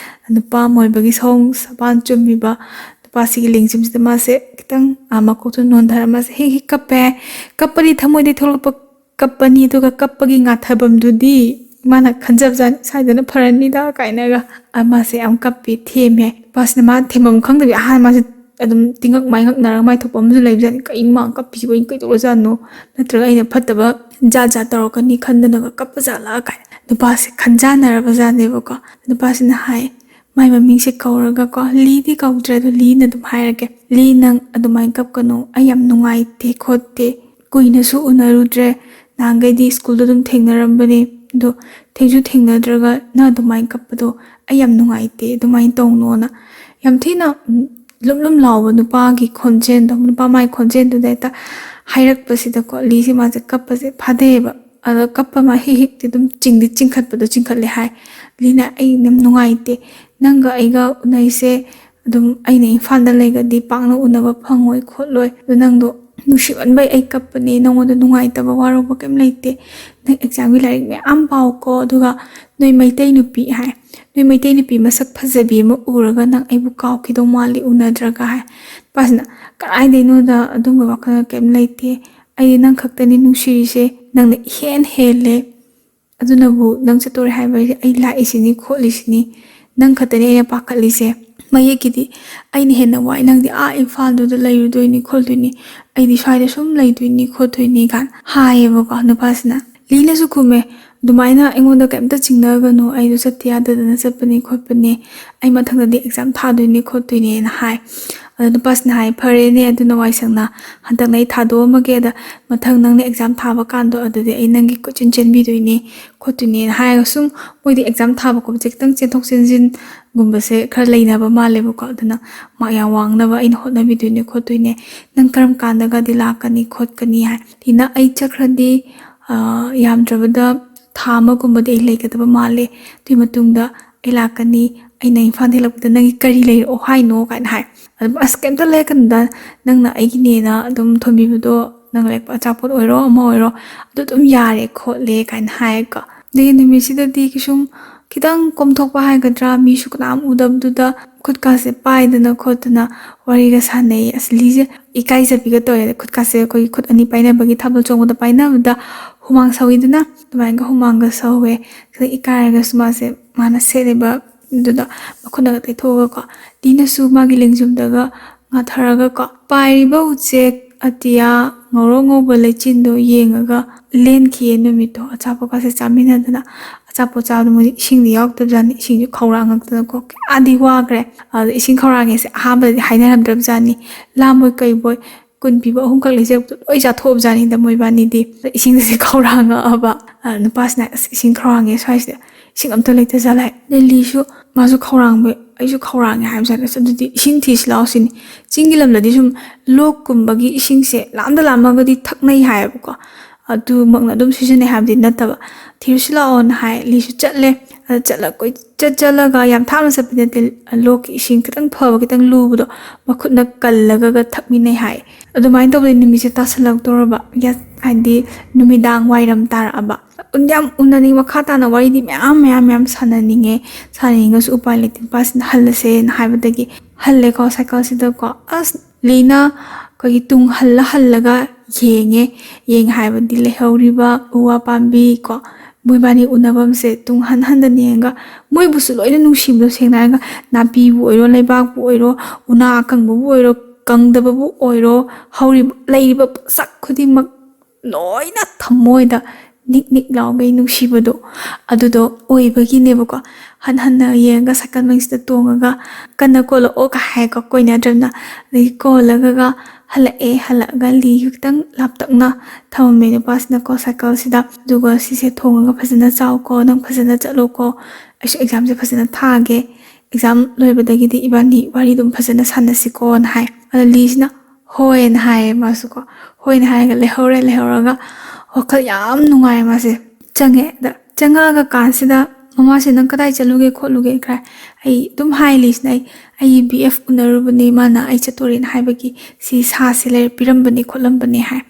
ꯅꯨꯄꯥ ꯑꯃ ꯑꯣꯏꯕꯒꯤ ꯁꯑꯣꯡ ꯁꯄꯥꯟ ꯆꯨꯝꯃꯤꯕ ꯅꯨꯄꯥꯁꯤꯒꯤ ꯂꯦꯡꯖꯨꯝꯁꯤꯗ ꯃꯥꯁꯦ ꯈꯤꯇꯪ ꯃꯀꯣꯛꯇꯨ ꯅꯣꯟꯊꯔ ꯃꯥꯁꯦ ꯍꯦꯛ ꯀꯞꯄꯦ ꯀꯞꯄꯗꯤ ꯊꯃꯣꯏꯗꯩ ꯊꯣꯛꯂꯛꯄ ꯀꯞꯄꯅꯤ ꯑꯗꯨꯒ ꯀꯞꯄꯒꯤ ꯉꯥꯊꯐꯝꯗꯨꯗꯤ ꯃꯥꯅ ꯈꯟꯖꯕꯖꯥꯠꯅꯤ ꯁꯥꯏꯗꯅ ꯐꯔꯅꯤꯗ ꯀꯥꯏꯅꯒ ꯃꯥꯁꯦ ꯌꯥꯝ ꯀꯞꯄꯤ ꯊꯦꯝꯃꯦ ꯅꯨꯄꯥꯁꯤꯅ ꯃꯥ ꯊꯦꯝꯐꯝ ꯈꯪꯗꯕꯤ ꯑꯍꯥꯟꯕ ꯃꯥꯁꯦ ꯑꯗꯨꯝ ꯇꯤꯡꯉꯛ ꯃꯥꯏꯉꯛꯅꯔꯒ ꯃꯥꯏ ꯊꯣꯛꯄ ꯑꯃꯁꯨ ꯂꯩꯕꯖꯥꯠꯅꯤ ꯀꯩꯅꯣ ꯃꯥ ꯀꯞꯄꯤꯁꯤꯕꯨ ꯑꯩꯅ ꯀꯩꯗꯧꯔꯖꯥꯠꯅꯣ ꯅꯠꯇ꯭ꯔꯒ ꯑꯩꯅ ꯐꯠꯇꯕ ꯖꯥꯠ ꯇꯧꯔꯛꯀꯅꯤ ꯈꯟꯗꯅꯒ ꯀꯞꯄ ꯖꯥꯠꯂ ꯀꯥꯏꯅ ꯅꯨꯄꯥꯁꯦ ꯈꯟꯖꯥꯟꯅꯔꯕꯖꯥꯠꯅꯦꯕꯀꯣ ꯅꯨꯄꯥꯁꯤꯅ ꯍꯥꯏ ꯃꯥꯏ ꯃꯃꯤꯡꯁꯦ ꯀꯧꯔꯒꯀꯣ ꯂꯤꯗꯤ ꯀꯧꯗ꯭ꯔꯦ ꯑꯗꯣ ꯂꯤꯅ ꯑꯗꯨꯝ ꯍꯥꯏꯔꯒꯦ ꯂꯤ ꯅꯪ ꯑꯗꯨꯃꯥꯏꯅ ꯀꯞꯀꯅꯨ ꯑꯩ ꯌꯥꯝ ꯅꯨꯡꯉꯥꯏꯇꯦ ꯈꯣꯠꯇꯦ ꯀꯨꯏꯅꯁꯨ ꯎꯅꯔꯨꯗ꯭ꯔꯦ ꯅꯍꯥꯟꯈꯩꯗꯤ ꯁ꯭ꯀꯨꯜꯗ ꯑꯗꯨꯝ ꯊꯦꯡꯅꯔꯝꯕꯅꯦ ꯑꯗꯣ ꯊꯦꯡꯁꯨ ꯊꯦꯡꯅꯗ꯭ꯔꯒ ꯅꯪ ꯑꯗꯨꯃꯥꯏꯅ ꯀꯞꯄꯗꯣ ꯑꯩ ꯌꯥꯝ ꯅꯨꯡꯉꯥꯏꯇꯦ ꯑꯗꯨꯃꯥꯏꯅ ꯇꯧꯅꯣꯅ ꯌꯥꯝ ꯊꯤꯅ ꯂꯨꯝ ꯂꯥꯎꯕ ꯅꯨꯄꯥꯒꯤ ꯈꯣꯟꯖꯦꯜꯗꯣ ꯅꯨꯄꯥ ꯃꯥꯒꯤ ꯈꯣꯟꯖꯦꯜꯗꯨꯗ ꯍꯦꯛꯇ ꯍꯥꯏꯔꯛꯄꯁꯤꯗꯀꯣ ꯂꯤꯁꯦ ꯃꯥꯁꯦ ꯀꯞꯄꯁꯦ ꯐꯥꯗꯩꯑꯕ ꯑꯗꯣ ꯀꯞꯄ ꯃꯥ ꯍꯤꯛꯇꯤ ꯑꯗꯨꯝ ꯆꯤꯡꯈꯠꯂꯦ ꯍꯥꯏ ꯂꯤꯅ ꯑꯩ ꯌꯥꯝ ꯅꯨꯡꯉꯥꯏꯇꯦ ꯅꯪꯒ ꯑꯩꯒ ꯎꯅꯩꯁꯦ ꯑꯗꯨꯝ ꯑꯩꯅ ꯏꯝꯐꯥꯜꯗ ꯂꯩꯒꯗꯤ ꯄꯥꯛꯅ ꯎꯅꯕ ꯐꯪꯉꯣꯏ ꯈꯣꯠꯂꯣꯏ ꯑꯗꯣ ꯅꯪꯗꯣ ꯅꯨꯡꯁꯤꯃꯟꯕꯩ ꯑꯩ ꯀꯞꯄꯅꯦ ꯅꯪꯉꯣꯟꯗ ꯅꯨꯡꯉꯥꯏꯇꯕ ꯋꯥꯔꯧꯕ ꯀꯩꯝ ꯂꯩꯇꯦ ꯅꯪ ꯑꯦꯛꯖꯥꯝꯒꯤ ꯂꯥꯏꯔꯤꯛ ꯃꯌꯥꯝ ꯄꯥꯎꯀꯣ ꯑꯗꯨꯒ ꯅꯣꯏ ꯃꯩꯇꯩ ꯅꯨꯄꯤ ꯍꯥꯏ ꯅꯣꯏ ꯃꯩꯇꯩ ꯅꯨꯄꯤ ꯃꯁꯛ ꯐꯖꯕꯤ ꯑꯃ ꯎꯔꯒ ꯅꯪ ꯑꯩꯕꯨ ꯀꯥꯎꯈꯤꯗꯧ ꯃꯥꯜꯂꯤ ꯎꯅꯗ꯭ꯔꯒ ꯍꯥꯏ ꯅꯨꯄꯥꯁꯤꯅ ꯀꯗꯥꯏꯗꯩꯅꯣꯗ ꯑꯗꯨꯝꯕ ꯋꯥꯈꯜ ꯀꯩꯝ ꯂꯩꯇꯦ ꯑꯩꯗꯤ ꯅꯪ ꯈꯛꯇꯅꯤ ꯅꯨꯡꯁꯤꯔꯤꯁꯦ ꯅꯪꯅ ꯏꯍꯦꯟ ꯍꯦꯜꯂꯦ ꯑꯗꯨꯅꯕꯨ ꯅꯪ ꯆꯠꯇꯣꯔꯦ ꯍꯥꯏꯕꯁꯦ ꯑꯩ ꯂꯥꯛꯏꯁꯤꯅꯤ ꯈꯣꯠꯂꯤꯁꯤꯅꯤ ꯅꯪ ꯈꯛꯇꯅꯤ ꯑꯩꯅ ꯄꯥꯈꯠꯂꯤꯁꯦ ꯃꯌꯦꯛꯀꯤꯗꯤ ꯑꯩꯅ ꯍꯦꯟꯅ ꯋꯥꯏ ꯅꯪꯗꯤ ꯏꯝꯐꯥꯜꯗꯨꯗ ꯂꯩꯔꯨꯗꯣꯏꯅꯤ ꯈꯣꯠꯇꯣꯏꯅꯤ ꯑꯩꯗꯤ ꯁ꯭ꯋꯥꯏꯗ ꯁꯨꯝ ꯂꯩꯗꯣꯏꯅꯤ ꯈꯣꯠꯇꯣꯏꯅꯤ ꯀꯥꯏꯅ ꯍꯥꯏꯌꯦꯕꯀꯣ ꯅꯨꯄꯥꯁꯤꯅ ꯂꯤꯅꯁꯨ ꯈꯨꯝꯃꯦ ꯑꯗꯨꯃꯥꯏꯅ ꯑꯩꯉꯣꯟꯗ ꯀꯩꯝꯇ ꯆꯤꯡꯅꯒꯅꯨ ꯑꯩꯗꯣ ꯆꯠꯇ ꯌꯥꯗꯗꯅ ꯆꯠꯄꯅꯤ ꯈꯣꯠꯄꯅꯤ ꯑꯩ ꯃꯊꯪꯗꯗꯤ ꯑꯦꯛꯖꯥꯝ ꯊꯥꯗꯣꯏꯅꯤ ꯈꯣꯠꯇꯣꯏꯅꯦꯅ ꯍꯥꯏ ꯑꯗꯣ ꯅꯨꯄꯥꯁꯤꯅ ꯍꯥꯏ ꯐꯔꯦꯅꯦ ꯑꯗꯨꯅ ꯋꯥꯏꯁꯪꯅ ꯍꯟꯗꯛꯅ ꯑꯩ ꯊꯥꯗꯣꯛꯑꯝꯃꯒꯦ ꯑꯗ ꯃꯊꯪ ꯅꯪꯅ ꯑꯦꯛꯖꯥꯝ ꯊꯥꯕ ꯀꯥꯟꯗꯣ ꯑꯗꯨꯗꯤ ꯑꯩ ꯅꯪꯒꯤ ꯀꯣꯏꯆꯦꯟ ꯆꯦꯟꯕꯤꯗꯣꯏꯅꯤ ꯈꯣꯠꯇꯣꯏꯅꯦꯅ ꯍꯥꯏꯔꯒ ꯁꯨꯝ ꯃꯣꯏꯗꯤ ꯑꯦꯛꯖꯥꯝ ꯊꯥꯕ ꯈꯣꯠꯄꯁꯦ ꯈꯤꯇꯪ ꯆꯦꯟꯊꯣꯛ ꯆꯦꯟꯁꯤꯟꯒꯨꯝꯕꯁꯦ ꯈꯔ ꯂꯩꯅꯕ ꯃꯥꯜꯂꯦꯕꯀꯣ ꯑꯗꯨꯅ ꯃꯥꯛ ꯌꯥꯝ ꯋꯥꯡꯅꯕ ꯑꯩꯅ ꯍꯣꯠꯅꯕꯤꯗꯣꯏꯅꯦ ꯈꯣꯠꯇꯣꯏꯅꯦ ꯅꯪ ꯀꯔꯝ ꯀꯥꯟꯗꯒꯗꯤ ꯂꯥꯛꯀꯅꯤ ꯈꯣꯠꯀꯅꯤ ꯍꯥꯏ ꯂꯤꯅ ꯑꯩ ꯆꯠꯈ꯭ꯔꯗꯤ ꯌꯥꯝꯗ꯭ꯔꯕꯗ ꯊꯥ ꯑꯃꯒꯨꯝꯕꯗꯤ ꯑꯩ ꯂꯩꯒꯗꯕ ꯃꯥꯜꯂꯦ ꯑꯗꯨꯒꯤ ꯃꯇꯨꯡꯗ ꯑꯩ ꯂꯥꯛꯀꯅꯤ ꯑꯩꯅ ꯏꯝꯐꯥꯜ ꯍꯦꯜꯂꯛꯄꯗ ꯅꯪꯒꯤ ꯀꯔꯤ ꯂꯩꯔꯛꯑꯣ ꯍꯥꯏꯅꯣ ꯀꯥꯏꯅ ꯍꯥꯏ ꯑꯗꯨꯝ ꯑꯁ ꯀꯩꯝꯇ ꯂꯩꯔꯛꯀꯅꯨꯗ ꯅꯪꯅ ꯑꯩꯒꯤꯅꯦꯅ ꯑꯗꯨꯝ ꯊꯣꯟꯕꯤꯕꯗꯣ ꯅꯪ ꯂꯩꯔꯛꯄ ꯑꯆꯥꯄꯣꯠ ꯑꯣꯏꯔꯣ ꯑꯃ ꯑꯣꯏꯔꯣ ꯑꯗꯨ ꯑꯗꯨꯝ ꯌꯥꯔꯦ ꯈꯣꯠꯂꯦ ꯀꯥꯏꯅ ꯍꯥꯏꯀꯣ ꯑꯗꯒꯤ ꯅꯨꯃꯤꯠꯁꯤꯗꯗꯤ kitang komthokpa haigadra misu kanam udabduda khutkase paidana khotana wariga sanei asli ikai japiga toy khutkase koi khut ani paina bagi thabal chongda paina da humang sawiduna tumainga humanga sawe ikaraga sumase mana sereba duda makhuna te thoga ko dina su magi lengjumdaga nga tharaga ko pairiba uchek atia ngoro balechindo yengaga len khiye numito achapo ka se chamina dana achapo chawdu mu ising yok to jani ising khawrang ngak ko adi wagre ising khawrang se haba hainaram drab jani lamoi kai boy kun piba hum kak lese oi ja thob jani da moi bani di ising se khawrang aba nupasna ising khawrang e sai se ising amta leite jalai leli shu masu khawrang be aisu khawrang ha jani so di ising this lausin chingilam ladi sum lok kumbagi ising se lamda lamaga di thaknai hai ko adu magna dum sijane habdi nataba thirusila on hai lisu chatle chatla koi chatla ga yam thamna sapine te lok ising kitang phaba kitang lubudo makhutna kallaga ga thakmi nei hai adu main to nimi se tasalak toraba ya andi numidang wairam tar aba unyam unani makhata na wari di myam sananinge su upale tin pas halase haibadagi halle ko cycle sida ko as lina ko tung hallaga yeng haibadi lehoriba uwa pambi ko moibani unabam se tung han nenga moi busu loina nungsimdo sengnaga napi bu oiro lebak bu oiro una akang bu oiro kangdaba bu oiro hauri leiba sak khudimak loina thamoida nik laugay nungsibado adudo oibagi nebako han yenga sakal mangsida tongaga kana kolo o ka hai ka koina dramna le kolaga halaga li yuktang laptakna thamme ne pasna ko sakal sida duga sise thonga phasana chaw ko nang phasana chalo ko exam se phasana thage exam loibadagi di ibani wari dum phasana sanasi ko an hai ali sina hoen hai masuko hoen hai ga lehoraga wakal yam nungai mase change da changaga kansida mama se nang kadai chaluge kholuge kra ai tum hai lis nai ai bf unarubani mana ai chatorin haibagi si sa sile pirambani kholambani hai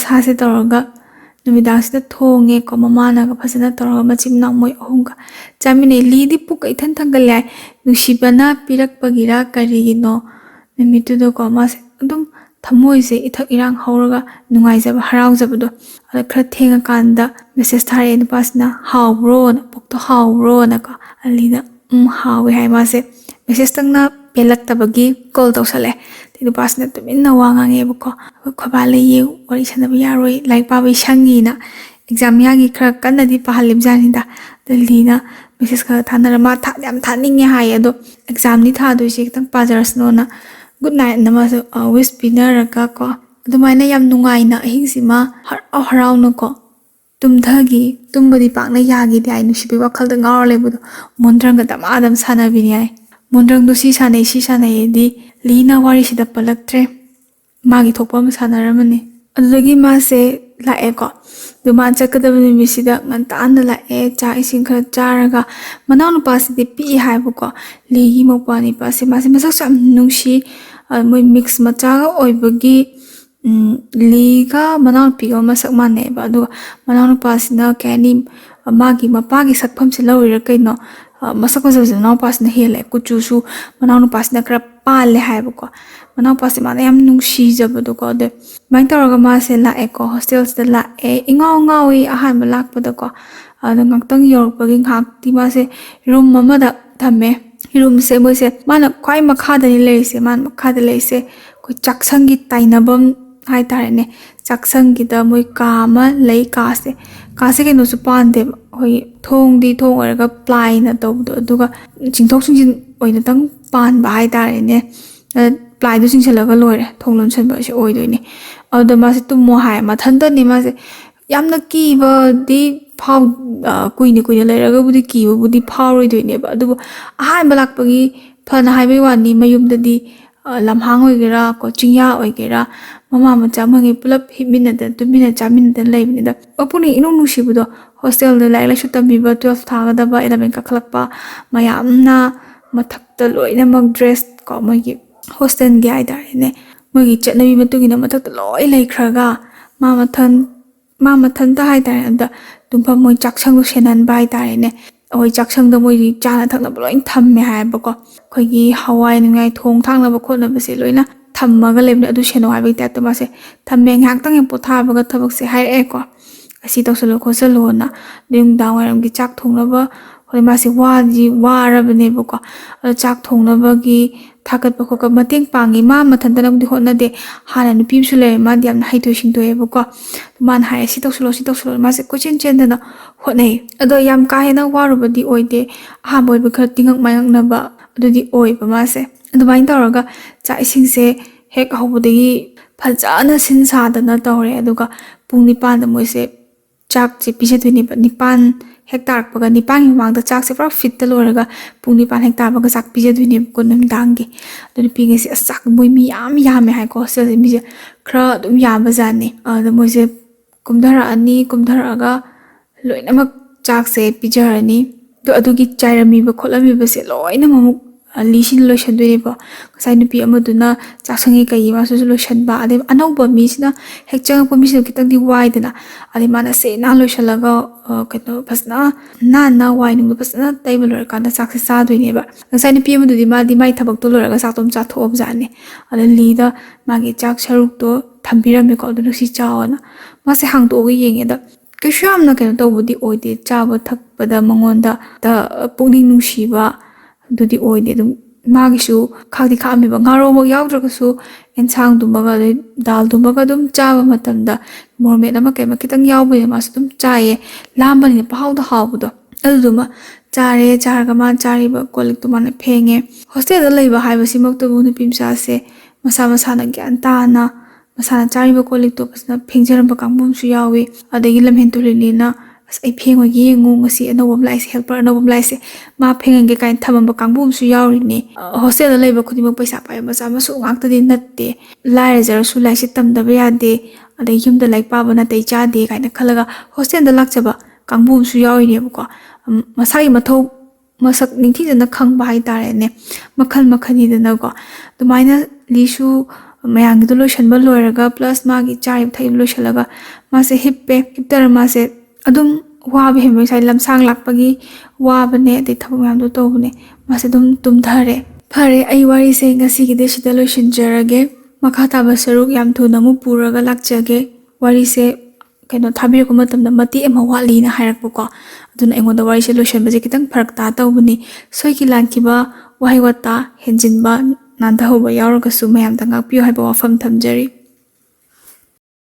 sa se toroga numidang sida thonge ko mama na ga phasana toroga machim na moi ahunga chamine lidi pukai than thangalai nushibana pirak pagira karigino nimitu do ko mas dum thamoi se ithak irang hauraga nungai jaba harau jabado ala khra thenga kanda message thare ni pasna hawbro na pokto hawbro na ka alina hawe hai ma se message tangna pelak tabagi call tawsale ti pasna tuminna wanga nge ko khobale ye wari sana bi yaroi like pa bi shangi na exam yagi khra kanna di pahalim jani da dalina message ka thanara ma tha yam thaninge hai ado exam ni tha do se tang pajaras no na good night namasu always pinaraga ko adumaina yam nungai na hingsima harau no ko tumthagi tumbadi pakna yagi dai nusibi wakal da ngawar lebudo mondrang ga adam sana bini ai mondrang do si sanai di lina wari sida palaktre magi thopam sanaramani adagi ma se lae ko duman chakadabani misida nganta an lae cha ising khara charaga mananu pasidi pi haibu ko legi mopani pase masak sam nungsi moi mix machaga oibagi liga manau piga masak mane ba adu manau pasina kani magi mapagi sakpham se lawira kaino masak masak no pasina hele kuchu su manau pasina kra pale haibu ko manau pasi mane yam nungsi jabadu ko de main taraga ma se la eco hostels de la ngawi ahan balak pada ko adu ngaktang yorpagi ngak ti ma se room mama da thame room se mo se mana kwai makha da ni le se man makha da le se ko chaksangi tainabam hai tare ne chaksangi da moi kama lei ka se ke no su pan de hoi thong oraga ply na to duga chingthok singin oina tang pan ba hai tare ne ply du singchalaga loire thonglon chen ba se oi doini adu ma se tummo hai ma thanda ni ma se yamna ki ba di phau kuini leiraga budi ki budi phawroi doine ba adu ahai balak pagi phana hai bai wani mayum da di lamhang oigera ko chingya oigera mama macha mangi pulap himina da tumina chamina da leibni da opuni inu nusibudo hostel da lai shu tambi ba 12 thaga da ba 11 ka khlakpa mayamna mathakta loina mag dress ko magi hostel gi ai da ne magi chatnabi matugina mathakta loi leikhraga mama than ta hai da tumpa moi chaksang senan bai da ne ꯑꯩꯈꯣꯏ ꯆꯥꯛꯁꯪꯗ ꯃꯣꯏꯗꯤ ꯆꯥꯅ ꯊꯛꯅꯕ ꯂꯣꯏ ꯊꯝꯃꯦ ꯍꯥꯏꯌꯦꯕꯀꯣ ꯑꯩꯈꯣꯏꯒꯤ ꯍꯋꯥꯏ ꯅꯨꯡꯉꯥꯏ ꯊꯣꯡ ꯊꯥꯡꯅꯕ ꯈꯣꯠꯅꯕꯁꯦ ꯂꯣꯏꯅ ꯊꯝꯃꯒ ꯂꯩꯕꯅꯦ ꯑꯗꯨ ꯁꯦꯟꯅꯧ ꯍꯥꯏꯕꯒꯤ ꯇꯥꯏꯞꯇ ꯃꯥꯁꯦ ꯊꯝꯃꯦ ꯉꯥꯏꯍꯥꯛꯇꯪ ꯍꯦꯛ ꯄꯣꯊꯥꯕꯒ ꯊꯕꯛꯁꯦ ꯍꯥꯏꯔꯛꯑꯦꯀꯣ ꯑꯁꯤ ꯇꯧꯁꯜꯂꯣ ꯈꯣꯠꯆꯜꯂꯣꯅ ꯅꯨꯡꯗꯥꯡ ꯋꯥꯏꯔꯝꯒꯤ ꯆꯥꯛ ꯊꯣꯡꯅꯕ ꯍꯣꯏ ꯃꯥꯁꯦ ꯋꯥꯔꯕꯅꯦꯕꯀꯣ ꯑꯗꯣ ꯆꯥꯛ ꯊꯣꯡꯅꯕꯒꯤ ꯊꯥꯒꯠꯄ ꯈꯣꯠꯄ ꯃꯇꯦꯡ ꯄꯥꯡꯉꯤ ꯃꯥ ꯃꯊꯟꯇꯅꯕꯨꯗꯤ ꯍꯣꯠꯅꯗꯦ ꯍꯥꯟꯅ ꯅꯨꯄꯤ ꯑꯃꯁꯨ ꯂꯩꯔꯦ ꯃꯥꯗꯤ ꯌꯥꯝꯅ ꯍꯩꯊꯣꯏ ꯁꯤꯡꯊꯣꯏꯑꯦꯕꯀꯣ ꯃꯥꯅ ꯍꯥꯏꯔꯦ ꯁꯤ ꯇꯧꯁꯜꯂꯣ ꯁꯤ ꯇꯧꯁꯜꯂꯣ ꯃꯥꯁꯦ ꯀꯣꯏꯆꯦꯟ ꯆꯦꯟꯗꯅ ꯍꯣꯠꯅꯩ ꯑꯗꯣ ꯌꯥꯝ ꯀꯥ ꯍꯦꯟꯅ ꯋꯥꯔꯨꯕꯗꯤ ꯑꯣꯏꯗꯦ ꯑꯍꯥꯟꯕ ꯑꯣꯏꯕ ꯈꯔ ꯇꯤꯡꯉꯛ ꯃꯥꯏꯉꯛꯅꯕ ꯑꯗꯨꯗꯤ ꯑꯣꯏꯕ ꯃꯥꯁꯦ ꯑꯗꯨꯃꯥꯏꯅ ꯇꯧꯔꯒ ꯆꯥꯛ ꯏꯁꯤꯡꯁꯦ ꯍꯦꯛ ꯍꯧꯕꯗꯒꯤ ꯐꯖꯅ ꯁꯤꯟ ꯁꯥꯗꯅ ꯇꯧꯔꯦ ꯑꯗꯨꯒ ꯄꯨꯡ 9ꯗ ꯃꯣꯏꯁꯦ ꯆꯥꯛꯁꯦ ꯄꯤꯖꯗꯣꯏꯅꯦꯕ 9 ꯍꯦꯛ ꯇꯥꯔꯛꯄꯒ 9ꯒꯤ ꯃꯃꯥꯡꯗ ꯆꯥꯛꯁꯦ ꯄꯨꯔꯥ ꯐꯤꯠꯇ ꯂꯣꯏꯔꯒ ꯄꯨꯡ 9 ꯍꯦꯛ ꯇꯥꯔꯛꯄꯒ ꯆꯥꯛ ꯄꯤꯖꯗꯣꯏꯅꯦꯕꯀꯣ ꯅꯨꯃꯤꯗꯥꯡꯒꯤ ꯑꯗꯨ ꯅꯨꯄꯤꯈꯩꯁꯦ ꯑꯁ ꯆꯥꯛ ꯃꯣꯏ ꯃꯤ ꯌꯥꯝ ꯌꯥꯝꯃꯦ ꯍꯥꯏꯀꯣ ꯍꯣꯁꯇꯦꯜꯁꯦ ꯃꯤꯁꯦ ꯈꯔ ꯑꯗꯨꯝ ꯌꯥꯝꯕꯖꯥꯠꯅꯤ ꯑꯗ ꯃꯣꯏꯁꯦ ꯀꯨꯝꯊꯔꯛꯑꯒ ꯂꯣꯏꯅꯃꯛ ꯆꯥꯛꯁꯦ ꯄꯤꯖꯔꯅꯤ ꯑꯗꯨꯒꯤ ꯆꯥꯏꯔꯝꯃꯤꯕ ꯈꯣꯠꯂꯝꯃꯤꯕꯁꯦ ꯂꯣꯏꯅꯃꯛ ꯑꯃꯨꯛ ꯂꯣꯏꯁꯟꯗꯣꯏꯅꯦꯕ ꯉꯁꯥꯏ ꯅꯨꯄꯤ ꯑꯃꯗꯨꯅ ꯆꯥꯛꯁꯪꯒꯤ ꯀꯩꯒꯤ ꯃꯥꯁꯨ ꯂꯣꯏꯁꯟꯕ ꯑꯗꯩ ꯑꯅꯧꯕ ꯃꯤꯁꯤꯅ ꯍꯦꯛ ꯆꯪꯉꯛꯄ ꯃꯤꯁꯤꯅ ꯈꯤꯇꯪꯗꯤ ꯋꯥꯏꯗꯅ ꯑꯗꯩ ꯃꯥꯅ ꯁꯦꯅ ꯂꯣꯏꯁꯜꯂꯒ ꯀꯩꯅꯣ ꯐꯖꯅ ꯅꯥꯟꯅ ꯋꯥꯏꯅꯨꯡꯗꯣ ꯐꯖꯅ ꯇꯩꯕ ꯂꯣꯏꯔꯀꯥꯟꯗ ꯆꯥꯛꯁꯦ ꯆꯥꯗꯣꯏꯅꯦꯕ ꯉꯁꯥꯏ ꯅꯨꯄꯤ ꯑꯃꯗꯨꯗꯤ ꯃꯥꯏ ꯊꯕꯛꯇꯣ ꯂꯣꯏꯔꯒ ꯆꯥꯛꯇꯣ ꯆꯥꯊꯣꯛꯑꯕꯖꯥꯠꯅꯤ ꯑꯗ ꯂꯤꯗ ꯃꯥꯒꯤ ꯆꯥꯛ ꯁꯔꯨꯛꯇꯣ ꯊꯝꯕꯤꯔꯝꯃꯦꯀꯣ ꯑꯗꯨꯅ ꯁꯤ ꯆꯥꯎꯑꯣꯅ ꯃꯥꯁꯦ ꯍꯥꯡꯇꯣꯛꯑꯒ ꯌꯦꯡꯉꯦ ꯑꯗ ꯀꯩꯁꯨ ꯌꯥꯝꯅ ꯀꯩꯅꯣ ꯇꯧꯕꯗꯤ ꯑꯣꯏꯗꯦ ꯆꯥꯕ ꯊꯛꯄꯗ ꯃꯉꯣꯟꯗ ꯄꯨꯛꯅꯤꯡ ꯅꯨꯡꯁꯤꯕ ꯑꯗꯨꯗꯤ ꯑꯣꯏꯗꯦ ꯑꯗꯨꯝ ꯃꯥꯒꯤꯁꯨ ꯈꯥꯛꯇꯤ ꯈꯥꯛꯑꯝꯃꯦꯕ ꯉꯥꯔꯧꯃꯛ ꯌꯥꯎꯗ꯭ꯔꯒꯁꯨ ꯑꯦꯟꯁꯥꯡꯗꯨꯃꯒ ꯑꯗꯩ ꯗꯥꯜꯗꯨꯃꯒ ꯑꯗꯨꯝ ꯆꯥꯕ ꯃꯇꯝꯗ ꯃꯣꯔꯃꯦꯠ ꯑꯃ ꯀꯩꯃ ꯈꯤꯇꯪ ꯌꯥꯎꯕꯅꯤꯅ ꯃꯥꯁꯨ ꯑꯗꯨꯝ ꯆꯥꯏꯌꯦ ꯂꯥꯝꯕꯅꯤꯅ ꯄꯍꯥꯎꯗ ꯍꯥꯎꯕꯗꯣ ꯑꯗꯨꯗꯨꯃ ꯆꯥꯔꯒ ꯃꯥꯅ ꯆꯥꯔꯤꯕ ꯀꯣꯜꯂꯤꯛꯇꯣ ꯃꯥꯅ ꯐꯦꯡꯉꯦ ꯍꯣꯁꯇꯦꯜꯗ ꯂꯩꯕ ꯍꯥꯏꯕꯁꯤꯃꯛꯇꯕꯨ ꯅꯨꯄꯤ ꯃꯆꯥꯁꯦ ꯃꯁꯥꯅ ꯒ꯭ꯌꯥꯟ ꯇꯥꯅ ꯃꯁꯥꯅ ꯆꯥꯔꯤꯕ ꯀꯣꯜꯂꯤꯛꯇꯣ ꯐꯖꯅ ꯐꯦꯡꯖꯔꯝꯕ ꯀꯥꯡꯕꯨ ꯑꯃꯁꯨ ꯌꯥꯎꯏ ꯑꯗꯒꯤ ꯂꯝꯍꯦꯟ ꯇꯨꯔꯦꯜꯅꯤꯅ ꯑꯁ ꯑꯩ ꯐꯦꯡꯉꯣꯏꯒꯦ ꯌꯦꯡꯉꯨ ꯉꯁꯤ ꯑꯅꯧꯕ ꯑꯃ ꯂꯥꯛꯏꯁꯦ ꯍꯦꯜꯄꯔ ꯑꯅꯧꯕ ꯑꯃ ꯂꯥꯛꯏꯁꯦ ꯃꯥ ꯐꯦꯡꯍꯟꯒꯦ ꯀꯥꯏꯅ ꯊꯝꯃꯝꯕ ꯀꯥꯡꯕꯨ ꯑꯃꯁꯨ ꯌꯥꯎꯔꯤꯅꯤ ꯍꯣꯁꯇꯦꯜꯗ ꯂꯩꯕ ꯈꯨꯗꯤꯡꯃꯛ ꯄꯩꯁా ꯄꯥꯏꯕ ꯃꯆꯥ ꯃꯁꯨ ꯉꯥꯛꯇꯗꯤ ꯅꯠꯇꯦ ꯂꯥꯏꯔꯖꯔꯁꯨ ꯂꯥꯏꯔꯤꯛꯁꯦ ꯇꯝꯗꯕ ꯌꯥꯗꯦ ꯑꯗꯩ ꯌꯨꯝꯗ ꯂꯥꯏꯔꯤꯛ ꯄꯥꯕ ꯅꯥꯇꯩ ꯆꯥꯗꯦ ꯀꯥꯏꯅ ꯈꯜꯂꯒ ꯍꯣꯁꯇꯦꯜꯗ ꯂꯥꯛꯆꯕ ꯀꯥꯡꯕꯨ ꯑꯃꯁꯨ ꯌꯥꯎꯔꯤꯅꯦꯕꯀꯣ ꯃꯁꯥꯒꯤ ꯃꯊꯧ ꯃꯁꯛ ꯅꯤꯡꯊꯤꯖꯅ ꯈꯪꯕ ꯍꯥꯏꯇꯥꯔꯦꯅꯦ ꯃꯈꯜꯅꯤꯗꯅꯀꯣ ꯑꯗꯨꯃꯥꯏꯅ ꯂꯤꯁꯨ ꯃꯌꯥꯝꯒꯤꯗꯣ ꯂꯣꯏꯁꯟꯕ ꯂꯣꯏꯔꯒ ꯄ꯭ꯂꯁ ꯃꯥꯒꯤ ꯆꯥꯔꯤꯕ ꯊꯛꯏꯕ ꯂꯣꯏꯁꯜꯂꯒ ꯃꯥꯁꯦ ꯍꯤꯞꯇꯔ ꯃꯥꯁꯦ ꯑꯗꯨꯝ ꯋꯥꯕ ꯍꯦꯟꯕ ꯉꯁꯥꯏ ꯂꯝꯁꯥꯡ ꯂꯥꯛꯄꯒꯤ ꯋꯥꯕꯅꯦ ꯑꯗꯩ ꯊꯕꯛ ꯃꯌꯥꯝꯗꯣ ꯇꯧꯕꯅꯦ ꯃꯥꯁꯦ ꯑꯗꯨꯝ ꯇꯨꯝꯊꯔꯦ ꯐꯔꯦ ꯑꯩ ꯋꯥꯔꯤꯁꯦ ꯉꯁꯤꯒꯤꯗꯤ ꯁꯤꯗ ꯂꯣꯏꯁꯤꯟꯖꯔꯒꯦ ꯃꯈꯥ ꯇꯥꯕ ꯁꯔꯨꯛ ꯌꯥꯝ ꯊꯨꯅ ꯑꯃꯨꯛ ꯄꯨꯔꯒ ꯂꯥꯛꯆꯒꯦ ꯋꯥꯔꯤꯁꯦ ꯊꯥꯕꯤꯔꯛꯄ ꯃꯇꯝꯗ ꯃꯇꯦꯛ ꯑꯃ ꯋꯥꯠꯂꯤꯅ ꯍꯥꯏꯔꯛꯄꯀꯣ ꯑꯗꯨꯅ ꯑꯩꯉꯣꯟꯗ ꯋꯥꯔꯤꯁꯦ ꯂꯣꯏꯁꯟꯕꯁꯦ ꯈꯤꯇꯪ ꯐꯔꯛ ꯇꯧꯕꯅꯤ ꯁꯣꯏꯈꯤ ꯂꯥꯟꯈꯤꯕ ꯋꯥꯍꯩ ꯋꯥꯇꯥ ꯍꯦꯟꯖꯤꯟꯕ ꯅꯥꯟꯊꯍꯧꯕ ꯌꯥꯎꯔꯒꯁꯨ ꯃꯌꯥꯝꯗ ꯉꯥꯛꯄꯤꯌꯨ ꯍꯥꯏꯕ ꯋꯥꯐꯝ ꯊꯝꯖꯔꯤ